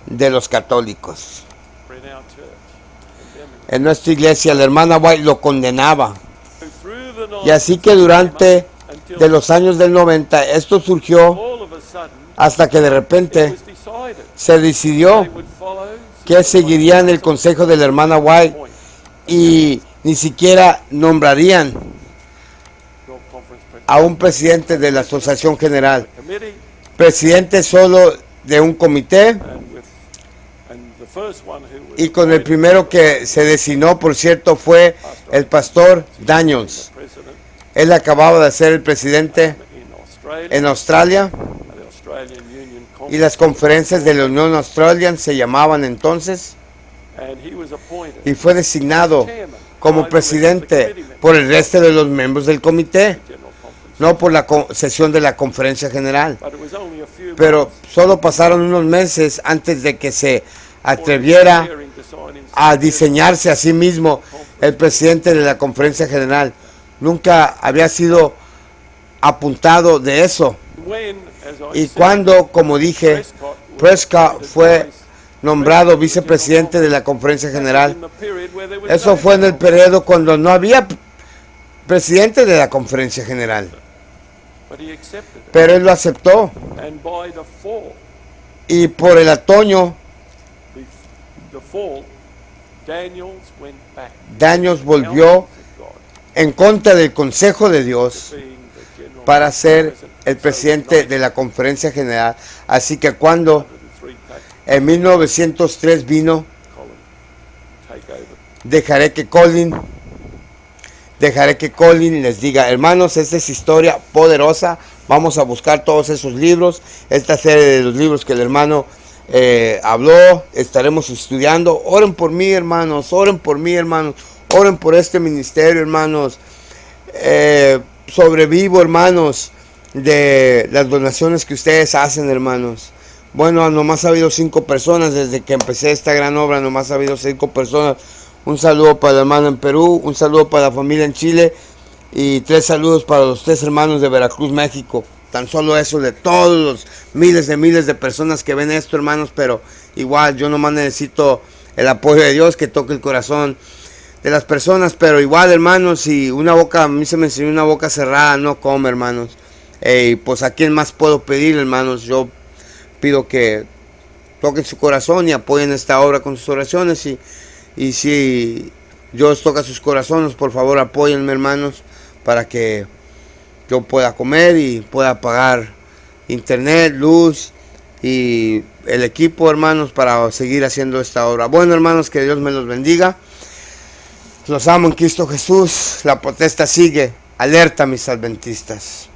A: de los católicos. En nuestra iglesia la hermana White lo condenaba. Y así que durante de los años del 90 esto surgió hasta que de repente se decidió que seguirían el consejo de la hermana White y ni siquiera nombrarían a un presidente de la asociación general, presidente solo de un comité. Y con el primero que se designó, por cierto, fue el pastor Daniels. Él acababa de ser el presidente en Australia y las conferencias de la Unión Australiana se llamaban entonces, y fue designado como presidente por el resto de los miembros del comité, no por la sesión de la conferencia general. Pero solo pasaron unos meses antes de que se atreviera a diseñarse a sí mismo el presidente de la conferencia general. Nunca había sido apuntado de eso. Y cuando, como dije, Prescott fue nombrado vicepresidente de la conferencia general, eso fue en el periodo cuando no había presidente de la conferencia general. Pero él lo aceptó. Y por el otoño, Daniels volvió en contra del consejo de Dios para ser el presidente de la conferencia general. Así que cuando en 1903 vino, dejaré que Colin les diga, hermanos, esta es historia poderosa, vamos a buscar todos esos libros, esta serie de los libros que el hermano habló, estaremos estudiando. Oren por mí, hermanos, oren por mí, hermanos, oren por este ministerio, hermanos. Sobrevivo, hermanos, de las donaciones que ustedes hacen, hermanos. Bueno, nomás ha habido 5 personas desde que empecé esta gran obra, nomás ha habido 5 personas. Un saludo para el hermano en Perú, un saludo para la familia en Chile y 3 saludos para los 3 hermanos de Veracruz, México. Tan solo eso de todos los miles de personas que ven esto, hermanos, pero igual yo nomás necesito el apoyo de Dios que toque el corazón de las personas, pero igual, hermanos, si una boca, a mí se me enseñó una boca cerrada, no come, hermanos. Pues a quién más puedo pedir, hermanos. Yo pido que toquen su corazón y apoyen esta obra con sus oraciones. Y si Dios toca sus corazones, por favor apóyenme, hermanos, para que yo pueda comer y pueda pagar internet, luz y el equipo, hermanos, para seguir haciendo esta obra. Bueno, hermanos, que Dios me los bendiga. Los amo en Cristo Jesús. La protesta sigue. Alerta, mis adventistas.